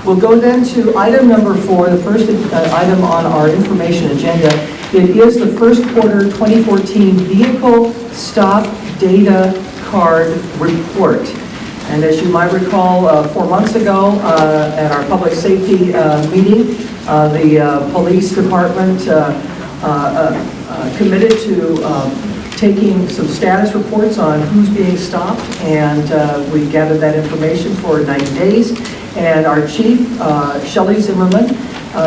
We'll go then to item number 4, the first item on our information agenda. It is the first quarter 2014 Vehicle Stop Data Card Report. And as you might recall, 4 months ago at our public safety meeting, the police department committed to taking some status reports on who's being stopped, and we gathered that information for 90 days. And our chief, Shelley Zimmerman,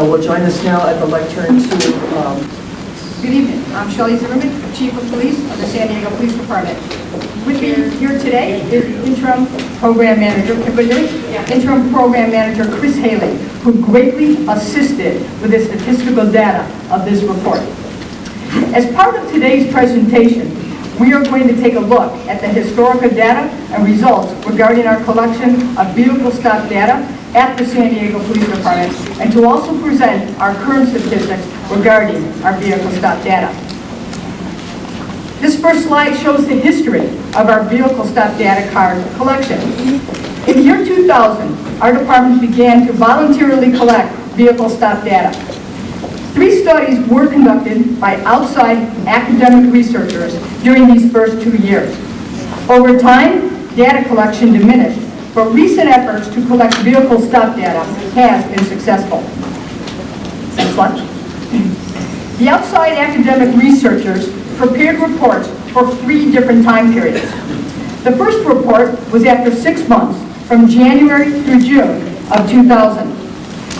will join us now at the lectern to... Good evening. I'm Shelley Zimmerman, Chief of Police of the San Diego Police Department. With me here today is Interim Program Manager Chris Haley, who greatly assisted with the statistical data of this report. As part of today's presentation, we are going to take a look at the historical data and results regarding our collection of vehicle stop data at the San Diego Police Department, and to also present our current statistics regarding our vehicle stop data. This first slide shows the history of our vehicle stop data card collection. In the year 2000, our department began to voluntarily collect vehicle stop data. 3 studies were conducted by outside academic researchers during these first 2 years. Over time, data collection diminished, but recent efforts to collect vehicle stop data has been successful. Next slide. The outside academic researchers prepared reports for 3 different time periods. The first report was after 6 months, from January through June of 2000.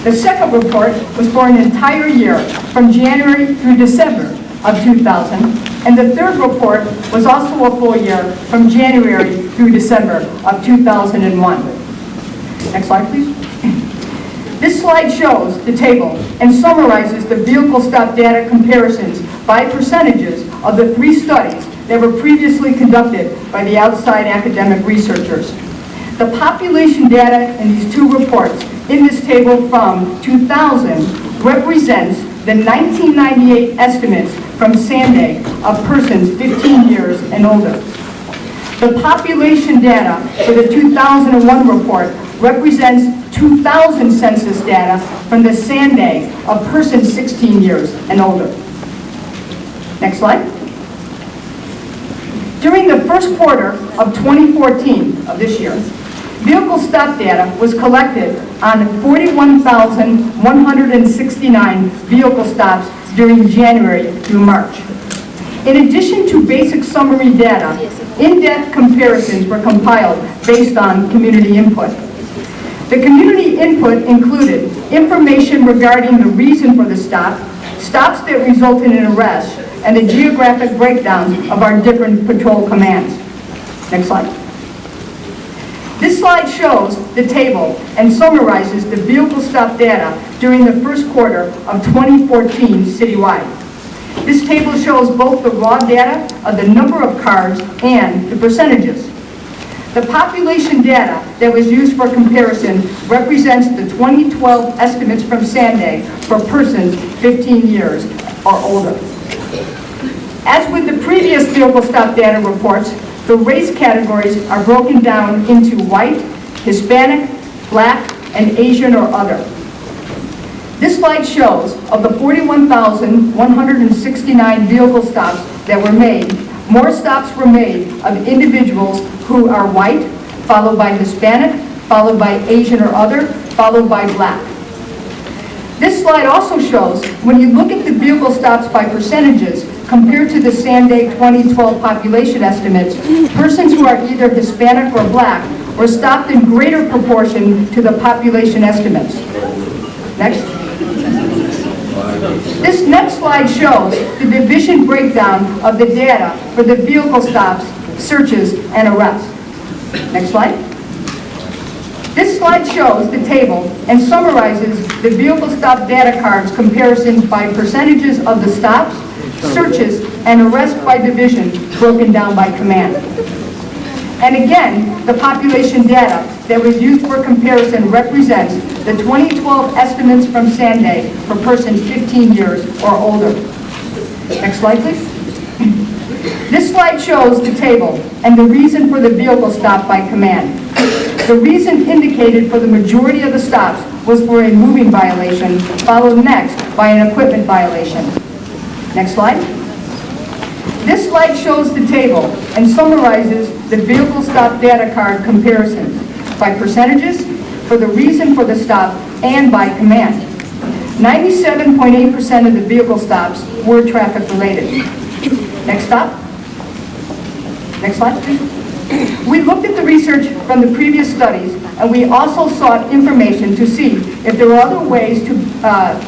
The second report was for an entire year, from January through December of 2000. And the third report was also a full year, from January through December of 2001. Next slide, please. This slide shows the table and summarizes the vehicle stop data comparisons by percentages of the 3 studies that were previously conducted by the outside academic researchers. The population data in these 2 reports in this table from 2000 represents the 1998 estimates from Sanday of persons 15 years and older. The population data for the 2001 report represents 2000 census data from the Sanday of persons 16 years and older. Next slide. During the first quarter of 2014 of this year, vehicle stop data was collected on 41,169 vehicle stops during January through March. In addition to basic summary data, in-depth comparisons were compiled based on community input. The community input included information regarding the reason for the stop, stops that resulted in arrest, and the geographic breakdown of our different patrol commands. Next slide. This slide shows the table and summarizes the vehicle stop data during the first quarter of 2014 citywide. This table shows both the raw data of the number of cars and the percentages. The population data that was used for comparison represents the 2012 estimates from Sanday for persons 15 years or older. As with the previous vehicle stop data reports, the race categories are broken down into white, Hispanic, black, and Asian or other. This slide shows of the 41,169 vehicle stops that were made, more stops were made of individuals who are white, followed by Hispanic, followed by Asian or other, followed by black. This slide also shows, when you look at the vehicle stops by percentages, compared to the Sanday 2012 population estimates, persons who are either Hispanic or black were stopped in greater proportion to the population estimates. Next. This next slide shows the division breakdown of the data for the vehicle stops, searches, and arrests. Next slide. This slide shows the table and summarizes the vehicle stop data cards comparisons by percentages of the stops, searches, and arrests by division broken down by command. And again, the population data that was used for comparison represents the 2012 estimates from Sanday for persons 15 years or older. Next slide, please. This slide shows the table and the reason for the vehicle stop by command. The reason indicated for the majority of the stops was for a moving violation, followed next by an equipment violation. Next slide. This slide shows the table and summarizes the vehicle stop data card comparisons by percentages, for the reason for the stop, and by command. 97.8% of the vehicle stops were traffic related. Next stop. Next slide, please. We looked at the research from the previous studies, and we also sought information to see if there were other ways to,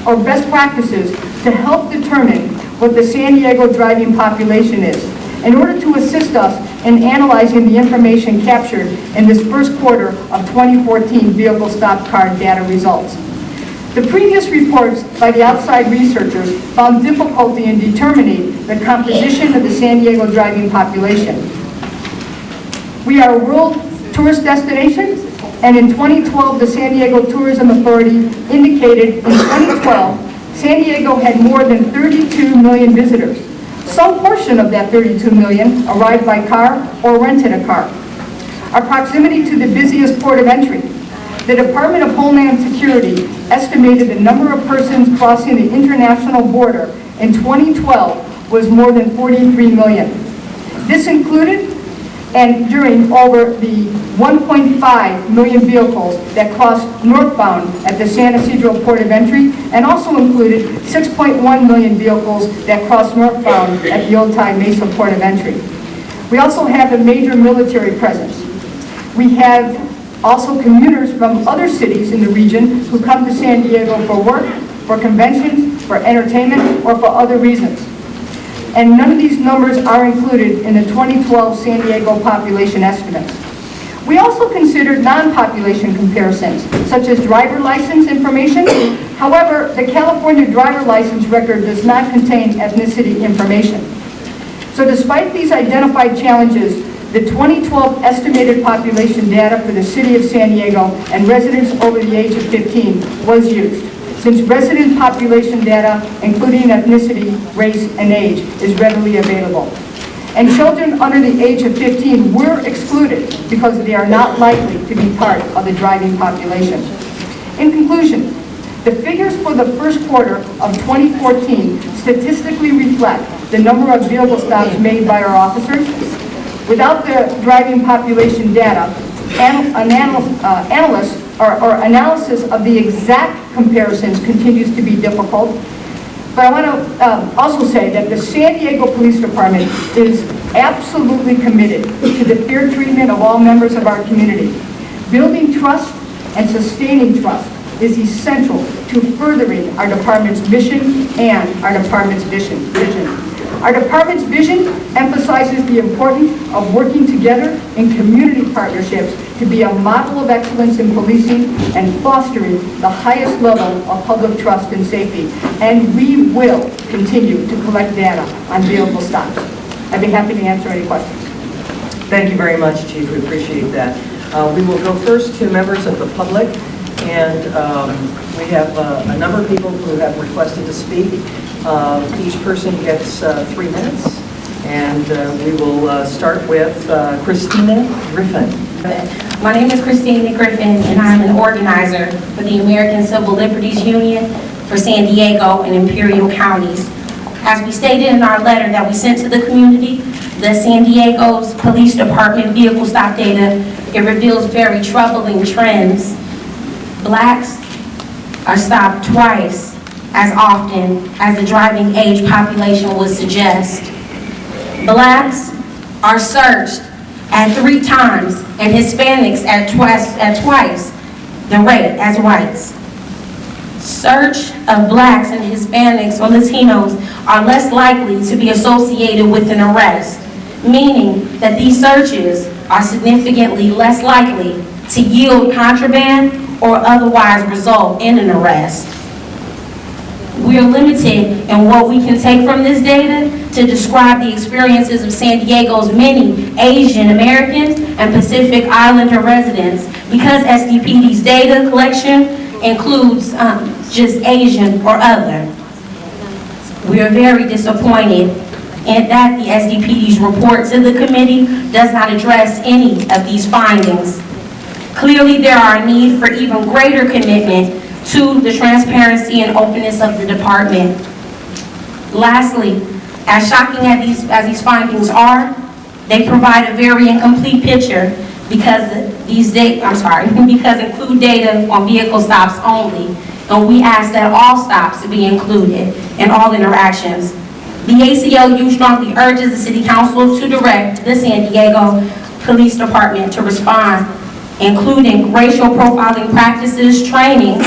or best practices to help determine what the San Diego driving population is, in order to assist us in analyzing the information captured in this first quarter of 2014 vehicle stop card data results. The previous reports by the outside researchers found difficulty in determining the composition of the San Diego driving population. We are a world tourist destination, and in 2012, the San Diego Tourism Authority indicated in 2012, San Diego had more than 32 million visitors. Some portion of that 32 million arrived by car or rented a car. Our proximity to the busiest port of entry. The Department of Homeland Security estimated the number of persons crossing the international border in 2012 was more than 43 million. This included and during over the 1.5 million vehicles that crossed northbound at the San Ysidro Port of Entry, and also included 6.1 million vehicles that crossed northbound at the Otay Mesa Port of Entry. We also have a major military presence. We have also commuters from other cities in the region who come to San Diego for work, for conventions, for entertainment, or for other reasons. And none of these numbers are included in the 2012 San Diego population estimates. We also considered non-population comparisons, such as driver license information. However, the California driver license record does not contain ethnicity information. So despite these identified challenges, the 2012 estimated population data for the city of San Diego and residents over the age of 15 was used, since resident population data, including ethnicity, race, and age, is readily available. And children under the age of 15 were excluded because they are not likely to be part of the driving population. In conclusion, the figures for the first quarter of 2014 statistically reflect the number of vehicle stops made by our officers. Without the driving population data, analysts or analysis of the exact comparisons continues to be difficult. But I want to also say that the San Diego Police Department is absolutely committed to the fair treatment of all members of our community. Building trust and sustaining trust is essential to furthering our department's mission and our department's vision. Our department's vision emphasizes the importance of working together in community partnerships to be a model of excellence in policing and fostering the highest level of public trust and safety. And we will continue to collect data on vehicle stops. I'd be happy to answer any questions. Thank you very much, Chief. We appreciate that. We will go first to members of the public, and we have a number of people who have requested to speak. Each person gets 3 minutes, and we will start with Christina Griffin. My name is Christina Griffin, and I'm an organizer for the American Civil Liberties Union for San Diego and Imperial counties. As we stated in our letter that we sent to the community, the San Diego's Police Department vehicle stop data, it reveals very troubling trends. Blacks are stopped twice as often as the driving age population would suggest. Blacks are searched at 3 times and Hispanics at twice the rate as whites. Search of blacks and Hispanics or Latinos are less likely to be associated with an arrest, meaning that these searches are significantly less likely to yield contraband or otherwise result in an arrest. We are limited in what we can take from this data to describe the experiences of San Diego's many Asian Americans and Pacific Islander residents, because SDPD's data collection includes just Asian or other. We are very disappointed in that the SDPD's report to the committee does not address any of these findings. Clearly, there are a need for even greater commitment 2, the transparency and openness of the department. Lastly, as shocking as these findings are, they provide a very incomplete picture because because include data on vehicle stops only, and we ask that all stops be included in all interactions. The ACLU strongly urges the City Council to direct the San Diego Police Department to respond, including racial profiling practices, training,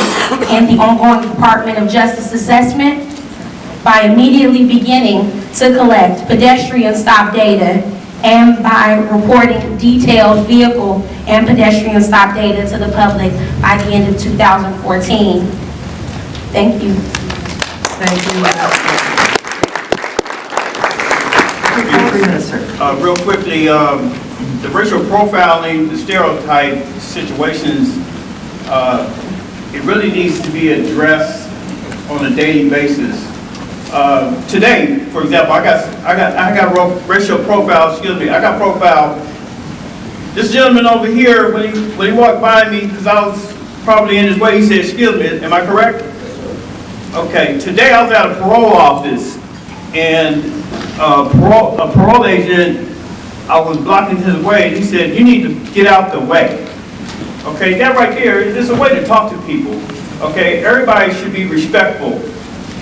and the ongoing Department of Justice assessment by immediately beginning to collect pedestrian stop data and by reporting detailed vehicle and pedestrian stop data to the public by the end of 2014. Thank you. Thank you. 3 minutes, sir. Real quickly, the racial profiling, the stereotype situations, it really needs to be addressed on a daily basis. Today, for example, I got racial profile. Excuse me, I got profile. This gentleman over here, when he walked by me, because I was probably in his way, he said, "Excuse me, am I correct?" Okay. Today I was at a parole office, and a parole agent, I was blocking his way, and he said, "You need to get out the way." Okay, that right there is a way to talk to people. Okay, everybody should be respectful.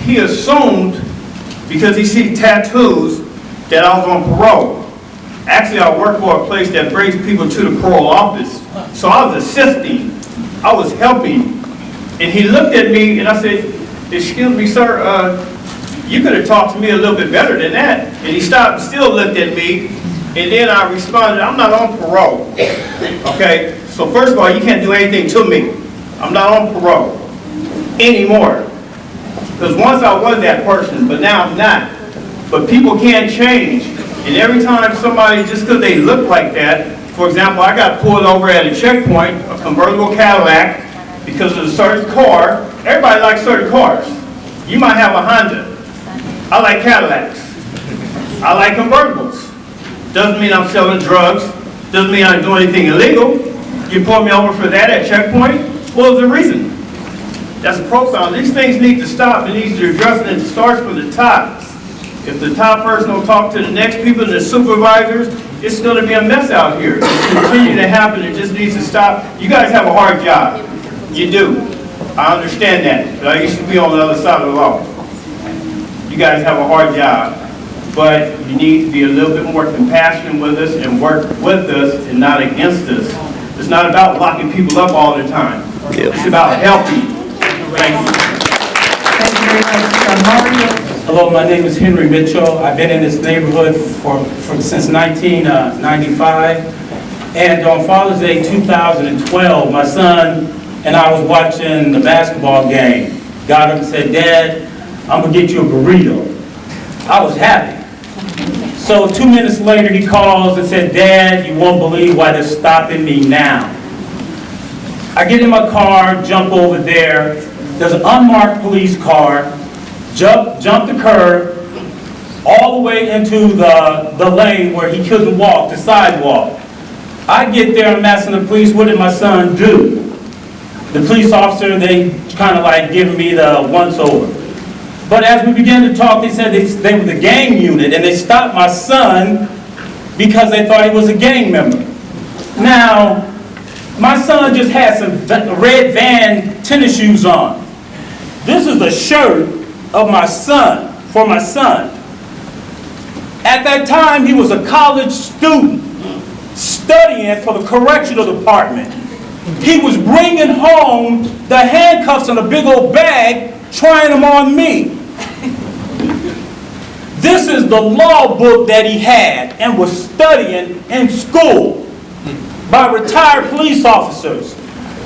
He assumed, because he see tattoos, that I was on parole. Actually, I work for a place that brings people to the parole office. So I was assisting, I was helping. And he looked at me and I said, "Excuse me, sir, you could have talked to me a little bit better than that." And he stopped and still looked at me. And then I responded, "I'm not on parole." Okay, so first of all, you can't do anything to me. I'm not on parole anymore. Because once I was that person, but now I'm not. But people can't change. And every time somebody, just because they look like that, for example, I got pulled over at a checkpoint, a convertible Cadillac, because of a certain car. Everybody likes certain cars. You might have a Honda. I like Cadillacs. I like convertibles. Doesn't mean I'm selling drugs. Doesn't mean I'm doing anything illegal. You pull me over for that at checkpoint? What was the reason? That's profile. These things need to stop. It needs to address it, and it starts from the top. If the top person will talk to the next people, the supervisors, it's going to be a mess out here. It's continue to happen. It just needs to stop. You guys have a hard job. You do. I understand that. But I used to be on the other side of the law. You guys have a hard job. But you need to be a little bit more compassionate with us and work with us and not against us. It's not about locking people up all the time. It's about helping. Thank you. Thank you very much. Mario. Hello, my name is Henry Mitchell. I've been in this neighborhood since 1995. And on Father's Day 2012, my son and I was watching the basketball game. Got up and said, "Dad, I'm going to get you a burrito." I was happy. So 2 minutes later, he calls and said, "Dad, you won't believe why they're stopping me now." I get in my car, jump over there. There's an unmarked police car. Jump the curb, all the way into the lane where he couldn't walk, the sidewalk. I get there, I'm asking the police, "What did my son do?" The police officer, they kind of like giving me the once-over. But as we began to talk, they said they were the gang unit, and they stopped my son because they thought he was a gang member. Now, my son just had some red Van tennis shoes on. This is a shirt of my son, for my son. At that time, he was a college student studying for the correctional department. He was bringing home the handcuffs in a big old bag, trying them on me. This is the law book that he had and was studying in school by retired police officers.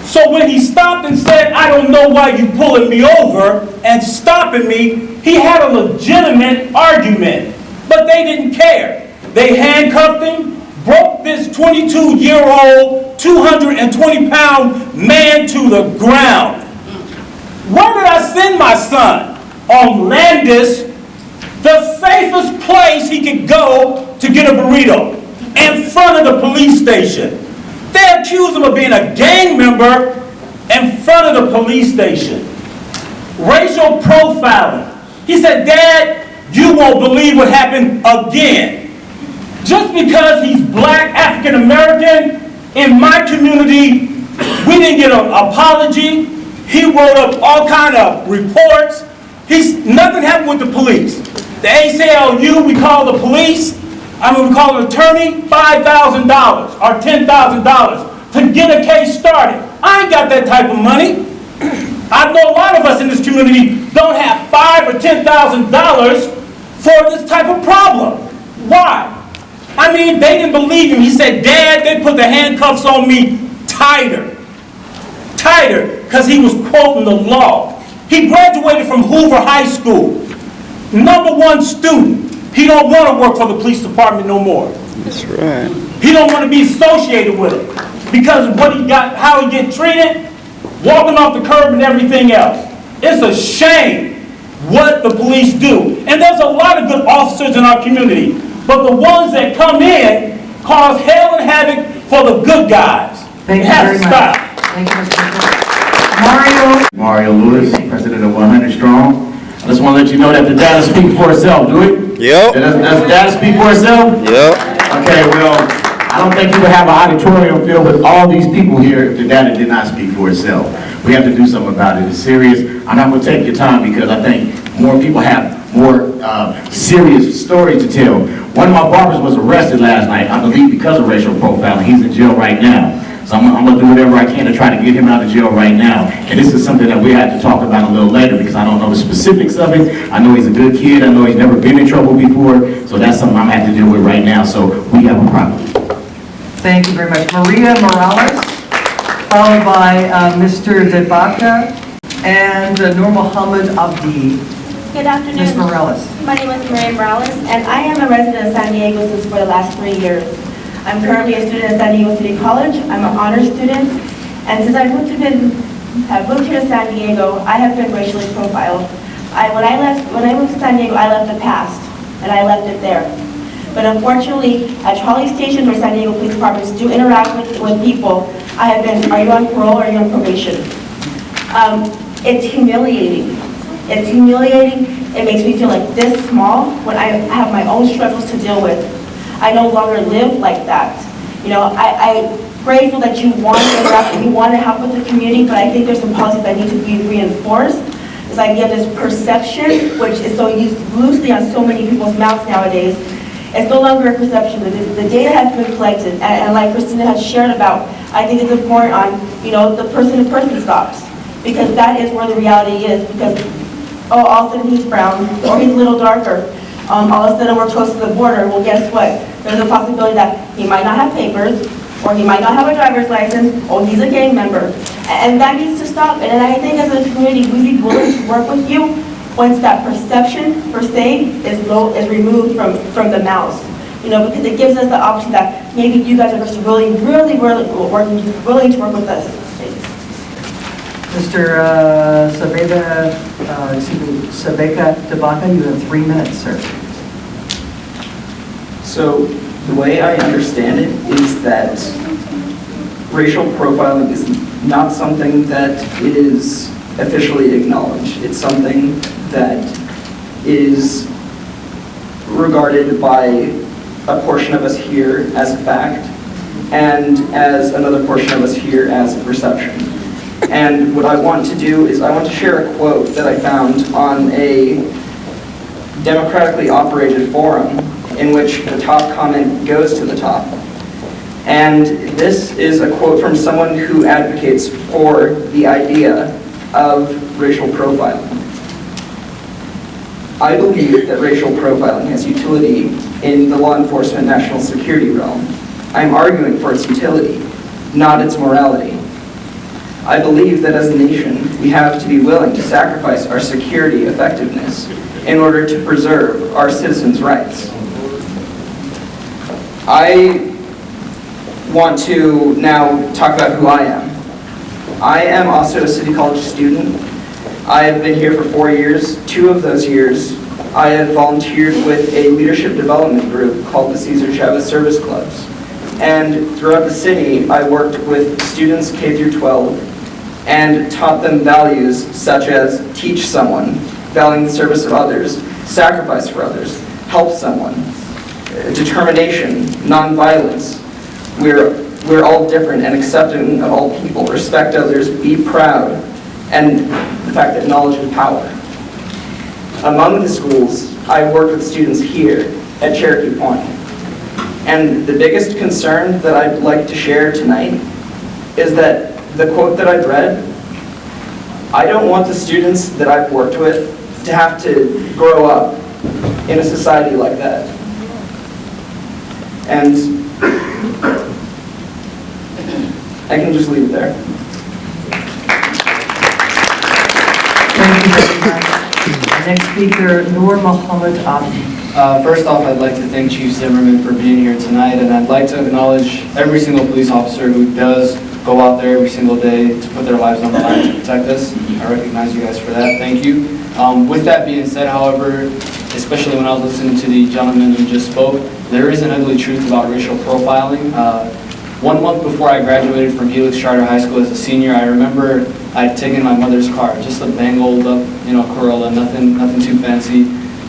So when he stopped and said, "I don't know why you pulling me over and stopping me," he had a legitimate argument, but they didn't care. They handcuffed him, broke this 22-year-old, 220-pound man to the ground. Where did I send my son? On Landis, the safest place he could go to get a burrito, in front of the police station. They accuse him of being a gang member in front of the police station. Racial profiling. He said, Dad, you won't believe what happened again. Just because he's black, African American, in my community, we didn't get an apology. He wrote up all kind of reports. Nothing happened with the police. The ACLU, we call the police, we call an attorney, $5,000 or $10,000 to get a case started. I ain't got that type of money. I know a lot of us in this community don't have $5,000 or $10,000 for this type of problem. Why? I mean, they didn't believe him. He said, Dad, they put the handcuffs on me tighter, because he was quoting the law. He graduated from Hoover High School, #1 student. He don't want to work for the police department no more. That's right. He don't want to be associated with it because of what he got, how he get treated, walking off the curb and everything else. It's a shame what the police do. And there's a lot of good officers in our community, but the ones that come in cause hell and havoc for the good guys. Thank you very much. Thank you, Mr. Mario. Mario Lewis, president of 100 Strong. I just want to let you know that the data speak for itself, do it? Yep. Does the data speak for itself? Yep. Okay, well, I don't think you would have an auditorium filled with all these people here if the data did not speak for itself. We have to do something about it. It's serious. I'm not going to take your time because I think more people have more serious stories to tell. One of my barbers was arrested last night, I believe because of racial profiling. He's in jail right now. So I'm going to do whatever I can to try to get him out of jail right now. And this is something that we have to talk about a little later because I don't know the specifics of it. I know he's a good kid. I know he's never been in trouble before. So that's something I'm going to have to deal with right now. So we have a problem. Thank you very much. Maria Morales, followed by Mr. Debaka and Nur Muhammad Abdi. Good afternoon. Ms. Morales. My name is Maria Morales, and I am a resident of San Diego since for the last 3 years. I'm currently a student at San Diego City College. I'm an honors student, and since I moved here to San Diego, I have been racially profiled. When I moved to San Diego, I left the past, and I left it there. But unfortunately, at trolley stations where San Diego police departments do interact with people, I have been, are you on parole or are you on probation? It's humiliating. It's humiliating. It makes me feel like this small when I have my own struggles to deal with. I no longer live like that. You know, I'm grateful that you want to interact and you want to help with the community, but I think there's some policies that need to be reinforced. This idea of this perception, which is so used loosely on so many people's mouths nowadays, it's no longer a perception. The data has been collected, and like Christina has shared about, I think it's important on, you know, the person-to-person stops, because that is where the reality is. Because oh, all of a sudden he's brown, or he's a little darker. All of a sudden we're close to the border. Well, guess what? There's a possibility that he might not have papers, or he might not have a driver's license, or he's a gang member. And that needs to stop. And I think as a community, we'd be willing to work with you once that perception, per se, is removed from the mouths. You know, because it gives us the option that maybe you guys are just really willing to work with us. Mr. Sabeka Debaka, you have 3 minutes, sir. So the way I understand it is that racial profiling is not something that is officially acknowledged. It's something that is regarded by a portion of us here as a fact and as another portion of us here as a perception. And what I want to do is I want to share a quote that I found on a democratically operated forum in which the top comment goes to the top. And this is a quote from someone who advocates for the idea of racial profiling. I believe that racial profiling has utility in the law enforcement national security realm. I'm arguing for its utility, not its morality. I believe that as a nation, we have to be willing to sacrifice our security effectiveness in order to preserve our citizens' rights. I want to now talk about who I am. I am also a City College student. I have been here for 4 years. 2 of those years, I have volunteered with a leadership development group called the Cesar Chavez Service Clubs. And throughout the city, I worked with students K through 12 and taught them values such as teach someone, valuing the service of others, sacrifice for others, help someone, determination, nonviolence. We're all different and accepting of all people, respect others, be proud, and the fact that knowledge is power. Among the schools, I worked with students here at Cherokee Point. And the biggest concern that I'd like to share tonight is that the quote that I've read, I don't want the students that I've worked with to have to grow up in a society like that. And I can just leave it there. Thank you very much. Our next speaker, Noor Mohammed Abdi. First off, I'd like to thank Chief Zimmerman for being here tonight, and I'd like to acknowledge every single police officer who does go out there every single day to put their lives on the line to protect us. I recognize you guys for that. Thank you. With that being said, however, especially when I was listening to the gentleman who just spoke, there is an ugly truth about racial profiling. 1 month before I graduated from Helix Charter High School as a senior, I remember I'd taken my mother's car, just a bang old up, Corolla, nothing too fancy,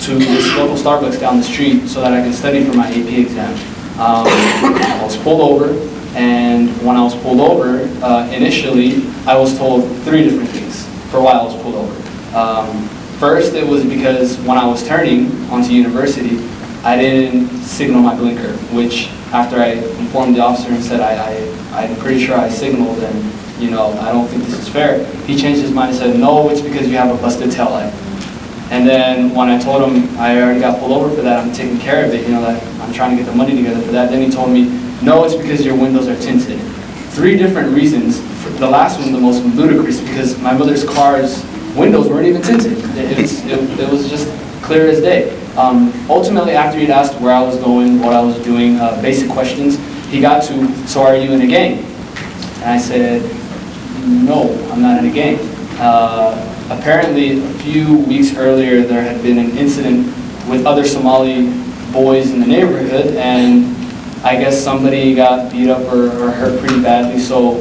to this local Starbucks down the street so that I could study for my AP exam. I was pulled over, and when I was pulled over, initially, I was told 3 different things for why I was pulled over. First, it was because when I was turning onto university, I didn't signal my blinker, which after I informed the officer and said I'm pretty sure I signaled and I don't think this is fair, he changed his mind and said, no, it's because you have a busted taillight. And then when I told him I already got pulled over for that, I'm taking care of it, that I'm trying to get the money together for that, then he told me, no, it's because your windows are tinted. 3 different reasons. The last one, the most ludicrous, because my mother's car's windows weren't even tinted. It was just clear as day. Ultimately, after he'd asked where I was going, what I was doing, basic questions, he got to, so are you in a gang? And I said, no, I'm not in a gang. Apparently, a few weeks earlier, there had been an incident with other Somali boys in the neighborhood, and I guess somebody got beat up or hurt pretty badly, so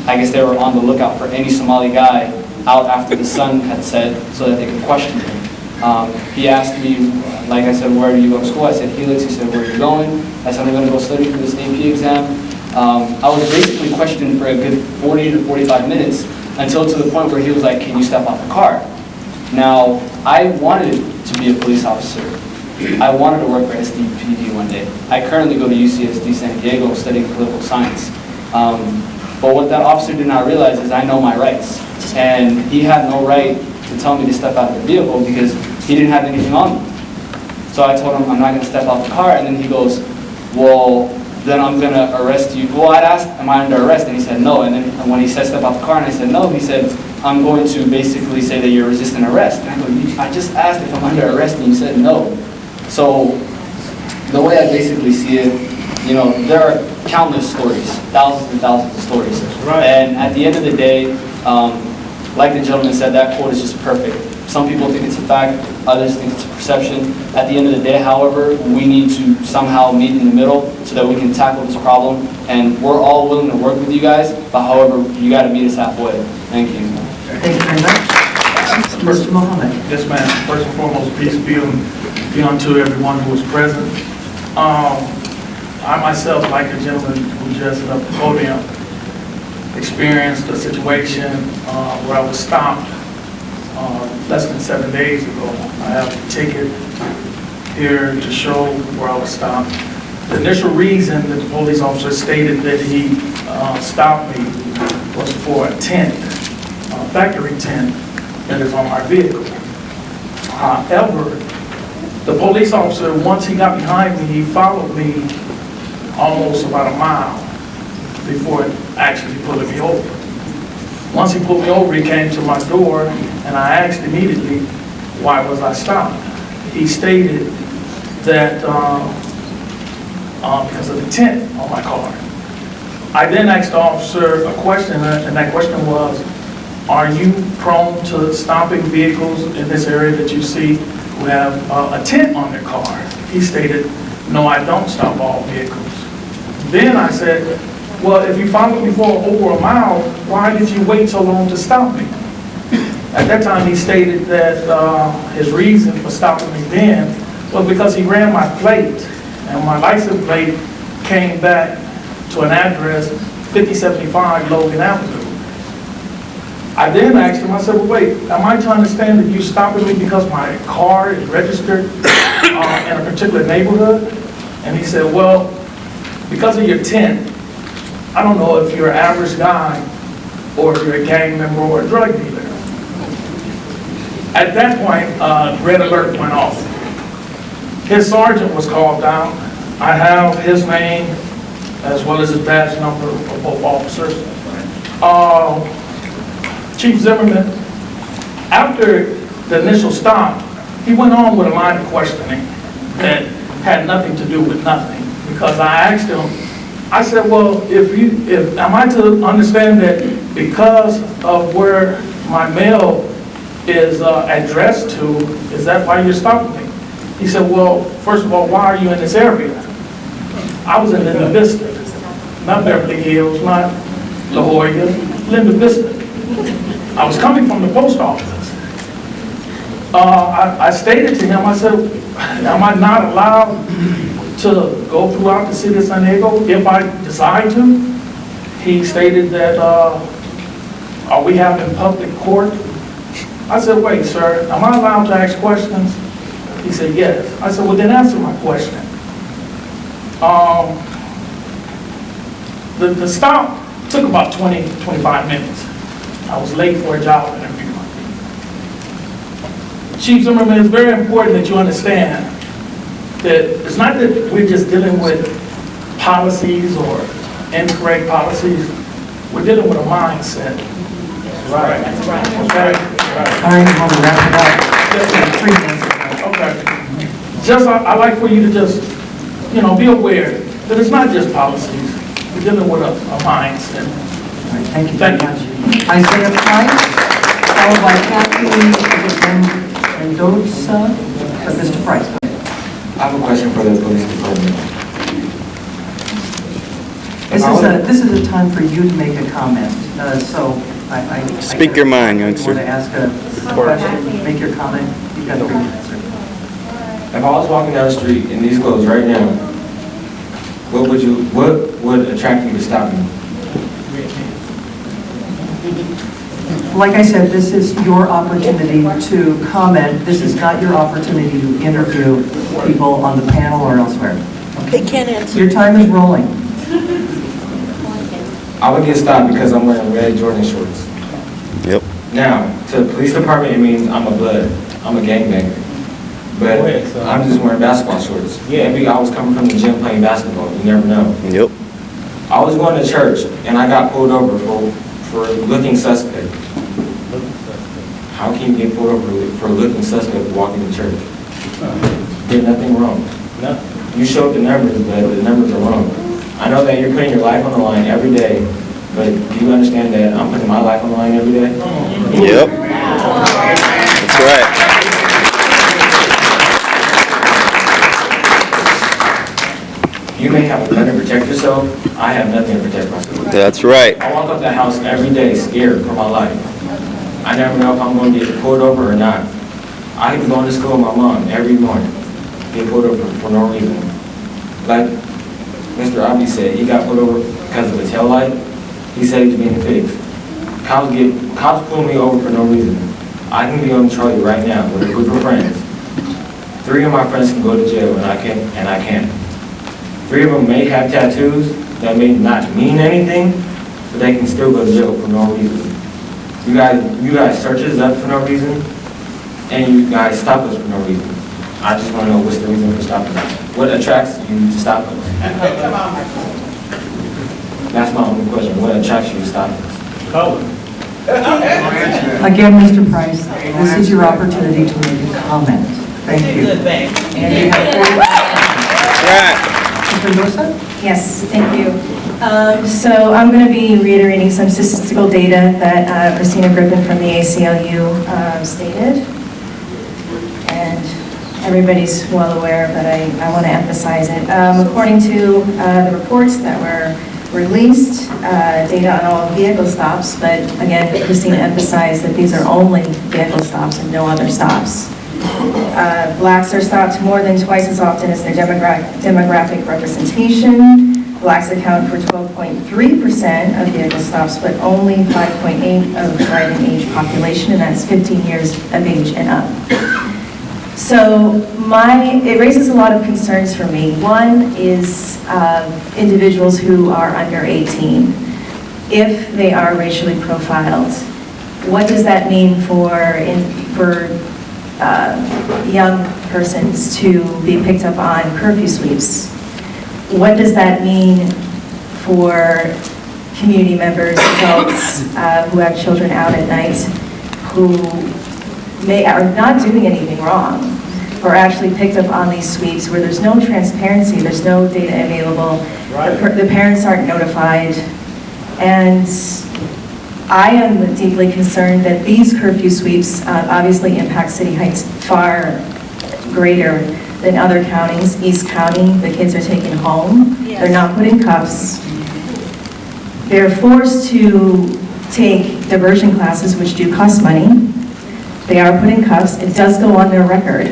I guess they were on the lookout for any Somali guy out after the sun had set so that they could question him. He asked me, like I said, where do you go to school? I said, Helix. He said, where are you going? I said, I'm going to go study for this AP exam. I was basically questioned for a good 40 to 45 minutes until to the point where he was like, can you step off the car? Now, I wanted to be a police officer. I wanted to work for SDPD one day. I currently go to UCSD San Diego studying political science. But what that officer did not realize is I know my rights. And he had no right to tell me to step out of the vehicle because he didn't have anything on me. So I told him I'm not going to step out the car, and then he goes, well, then I'm going to arrest you. Well, I'd asked, am I under arrest? And he said no. And then when he said step out the car and I said no, he said, I'm going to basically say that you're resisting arrest. And I go, I just asked if I'm under arrest and you said no. So the way I basically see it, there are countless stories, thousands and thousands of stories. Right. And at the end of the day, like the gentleman said, that quote is just perfect. Some people think it's a fact, others think it's a perception. At the end of the day, however, we need to somehow meet in the middle so that we can tackle this problem. And we're all willing to work with you guys, but however, you got to meet us halfway. Thank you. Thank you very much. Mr. Mohammed. Yes, ma'am. First and foremost, peace be unto everyone who is present. I myself, like a gentleman who just left the podium, experienced a situation where I was stopped less than 7 days ago. I have a ticket here to show where I was stopped. The initial reason that the police officer stated that he stopped me was for a tent, a factory tent that is on my vehicle. However, the police officer, once he got behind me, he followed me almost about a mile before actually pulling me over. Once he pulled me over, he came to my door, and I asked immediately, why was I stopped? He stated that because of the tent on my car. I then asked the officer a question, and that question was, are you prone to stopping vehicles in this area that you see who have a tent on their car? He stated, no, I don't stop all vehicles. Then I said, well, if you followed me for over a mile, why did you wait so long to stop me? At that time, he stated that his reason for stopping me then was because he ran my plate, and my license plate came back to an address, 5075 Logan Avenue. I then asked him, I said, well, wait, am I to understand that you stopping me because my car is registered in a particular neighborhood? And he said, well, because of your tint, I don't know if you're an average guy or if you're a gang member or a drug dealer. At that point, red alert went off. His sergeant was called down. I have his name as well as his badge number for both officers. Chief Zimmerman, after the initial stop, he went on with a line of questioning that had nothing to do with nothing. Because I asked him, I said, well, am I to understand that because of where my mail is addressed to, is that why you're stopping me? He said, well, first of all, why are you in this area? I was in Linda Vista, not Beverly Hills, not La Jolla, Linda Vista. I was coming from the post office. I stated to him, I said, am I not allowed to go throughout the city of San Diego if I decide to? He stated that, are we having public court? I said, wait, sir, am I allowed to ask questions? He said, yes. I said, well, then answer my question. The stop took about 20, 25 minutes. I was late for a job interview. Chief Zimmerman, it's very important that you understand that it's not that we're just dealing with policies or incorrect policies. We're dealing with a mindset. Right. That's right. Okay? All right, you want to wrap it up? 3 minutes. Okay. Just, I'd like for you to just, be aware that it's not just policies. We're dealing with a mindset. All right, thank you very Thank much. Isaiah Price, followed by Kathy Mendoza. Mr. Price. I have a question for the police department. This is a time for you to make a comment. So I Speak your mind, If youngster. you want to ask a question, make your comment. You've got 3 minutes, sir. If I was walking down the street in these clothes right now, what would attract you to stop me? Like I said, this is your opportunity to comment. This is not your opportunity to interview people on the panel or elsewhere. They can't answer. Your time is rolling. I would get stopped because I'm wearing red Jordan shorts. Yep. Now, to the police department, it means I'm a blood. I'm a gangbanger. But I'm just wearing basketball shorts. Maybe I was coming from the gym playing basketball. You never know. Yep. I was going to church, and I got pulled over for looking suspect. How can you get pulled over for looking suspect walking to church? Did nothing wrong. You showed the numbers, but the numbers are wrong. I know that you're putting your life on the line every day, but do you understand that I'm putting my life on the line every day? Yep. That's right. You may have a gun to protect yourself. I have nothing to protect myself. That's right. I walk up the house every day scared for my life. I never know if I'm going to get pulled over or not. I can go to school with my mom every morning, get pulled over for no reason. Like Mr. Abbey said, he got pulled over because of a tail light. He said he was being fixed. Cops pull me over for no reason. I can be on Charlie right now with a group of friends. 3 of my friends can go to jail and I can't. 3 of them may have tattoos that may not mean anything, but they can still go to jail for no reason. You guys search us up for no reason, and you guys stop us for no reason. I just want to know what's the reason for stopping us. What attracts you to stop us? That's my only question. What attracts you to stop us? Color. Again, Mr. Price, this is your opportunity to make a comment. Thank you. And you have 4 minutes. Right. Mr. Mendoza? Yes, thank you. So I'm going to be reiterating some statistical data that Christina Griffin from the ACLU stated. And everybody's well aware, but I want to emphasize it. According to the reports that were released data on all vehicle stops, but again, Christina emphasized that these are only vehicle stops and no other stops. Blacks are stopped more than twice as often as their demographic representation. Blacks account for 12.3% of vehicle stops, but only 5.8% of driving age population, and that's 15 years of age and up. So it raises a lot of concerns for me. One is individuals who are under 18. If they are racially profiled, what does that mean for young persons to be picked up on curfew sweeps? What does that mean for community members, adults who have children out at night who are not doing anything wrong, or actually picked up on these sweeps where there's no transparency, there's no data available, the parents aren't notified, and I am deeply concerned that these curfew sweeps obviously impact City Heights far greater than other counties. East County, the kids are taken home, they're not put in cuffs, they're forced to take diversion classes which do cost money. They are put in cuffs. It does go on their record.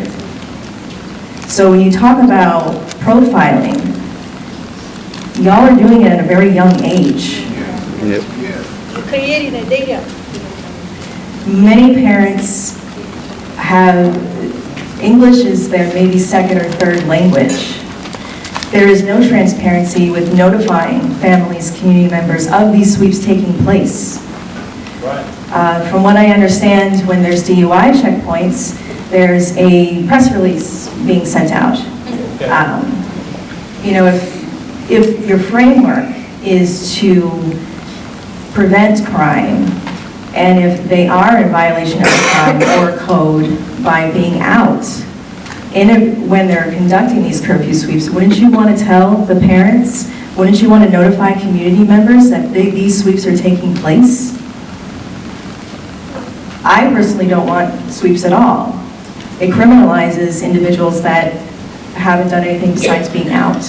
So when you talk about profiling, y'all are doing it at a very young age. Yep. Creating a data. Many parents have, English is their maybe second or third language. There is no transparency with notifying families, community members of these sweeps taking place. From what I understand, when there's DUI checkpoints, there's a press release being sent out. You know, if your framework is to prevent crime, and if they are in violation of the crime or code by being out, when they're conducting these curfew sweeps, wouldn't you want to tell the parents? Wouldn't you want to notify community members that these sweeps are taking place? I personally don't want sweeps at all. It criminalizes individuals that haven't done anything besides being out.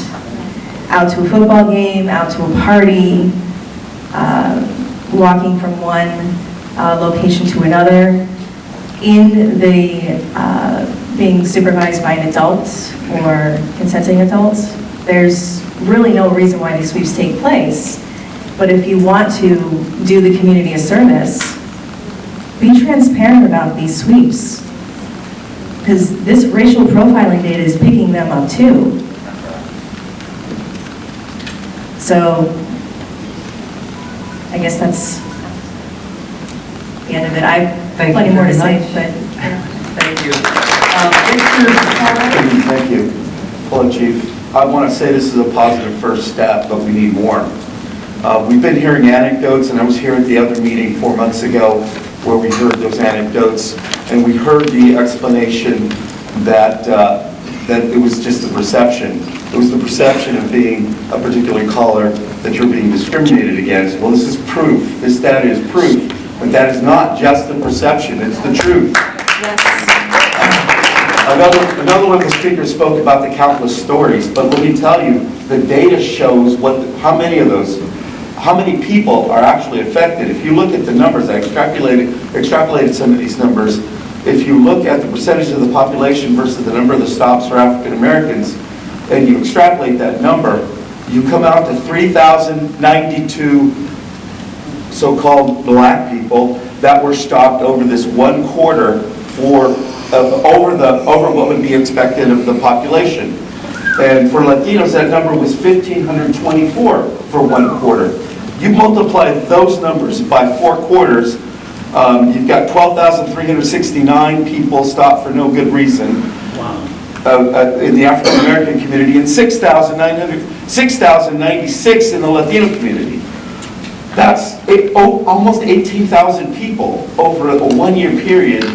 Out to a football game, out to a party, walking from one location to another, in the being supervised by an adult or consenting adult. There's really no reason why these sweeps take place. But if you want to do the community a service, be transparent about these sweeps, because this racial profiling data is picking them up too. So I guess that's the end of it. I have plenty more to say, but Thank you. Thank you. Hello, Chief. I want to say this is a positive first step, but we need more. We've been hearing anecdotes, and I was here at the other meeting 4 months ago where we heard those anecdotes, and we heard the explanation that it was just the perception. It was the perception of being a particular color that you're being discriminated against. Well, this is proof. This data is proof. But that is not just the perception, it's the truth. Another one of the speakers spoke about the countless stories, but let me tell you, the data shows how many people are actually affected. If you look at the numbers, I extrapolated some of these numbers. If you look at the percentage of the population versus the number of the stops for African Americans, and you extrapolate that number, you come out to 3,092 so-called black people that were stopped over this 1 quarter over what would be expected of the population. And for Latinos, that number was 1,524 for 1 quarter. You multiply those numbers by 4 quarters, you've got 12,369 people stopped for no good reason in the African American community, and 6,096 in the Latino community. That's almost 18,000 people over a 1-year period,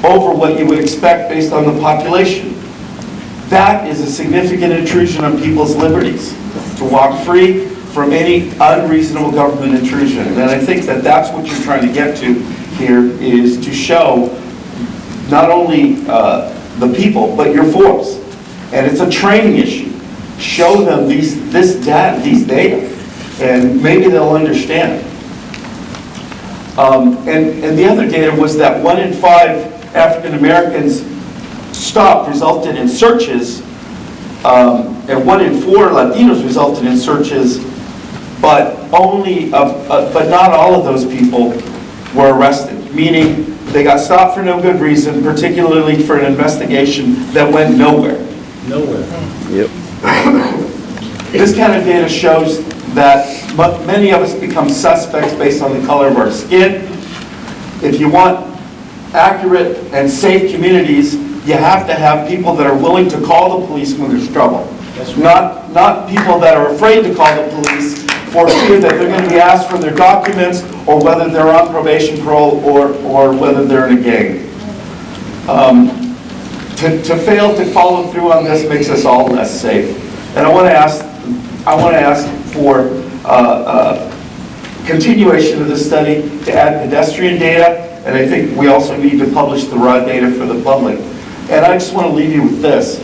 over what you would expect based on the population. That is a significant intrusion on people's liberties, to walk free from any unreasonable government intrusion. And I think that that's what you're trying to get to here, is to show not only the people, but your force. And it's a training issue. Show them these data. and maybe they'll understand. And the other data was that 1 in 5 African Americans stopped resulted in searches, and 1 in 4 Latinos resulted in searches, but not all of those people were arrested, meaning they got stopped for no good reason, particularly for an investigation that went nowhere. Nowhere. Yep. This kind of data shows that many of us become suspects based on the color of our skin. If you want accurate and safe communities, you have to have people that are willing to call the police when there's trouble. Not people that are afraid to call the police for fear that they're going to be asked for their documents, or whether they're on probation, parole, or whether they're in a gang. To fail to follow through on this makes us all less safe. And I want to ask for continuation of this study to add pedestrian data, and I think we also need to publish the raw data for the public. And I just want to leave you with this.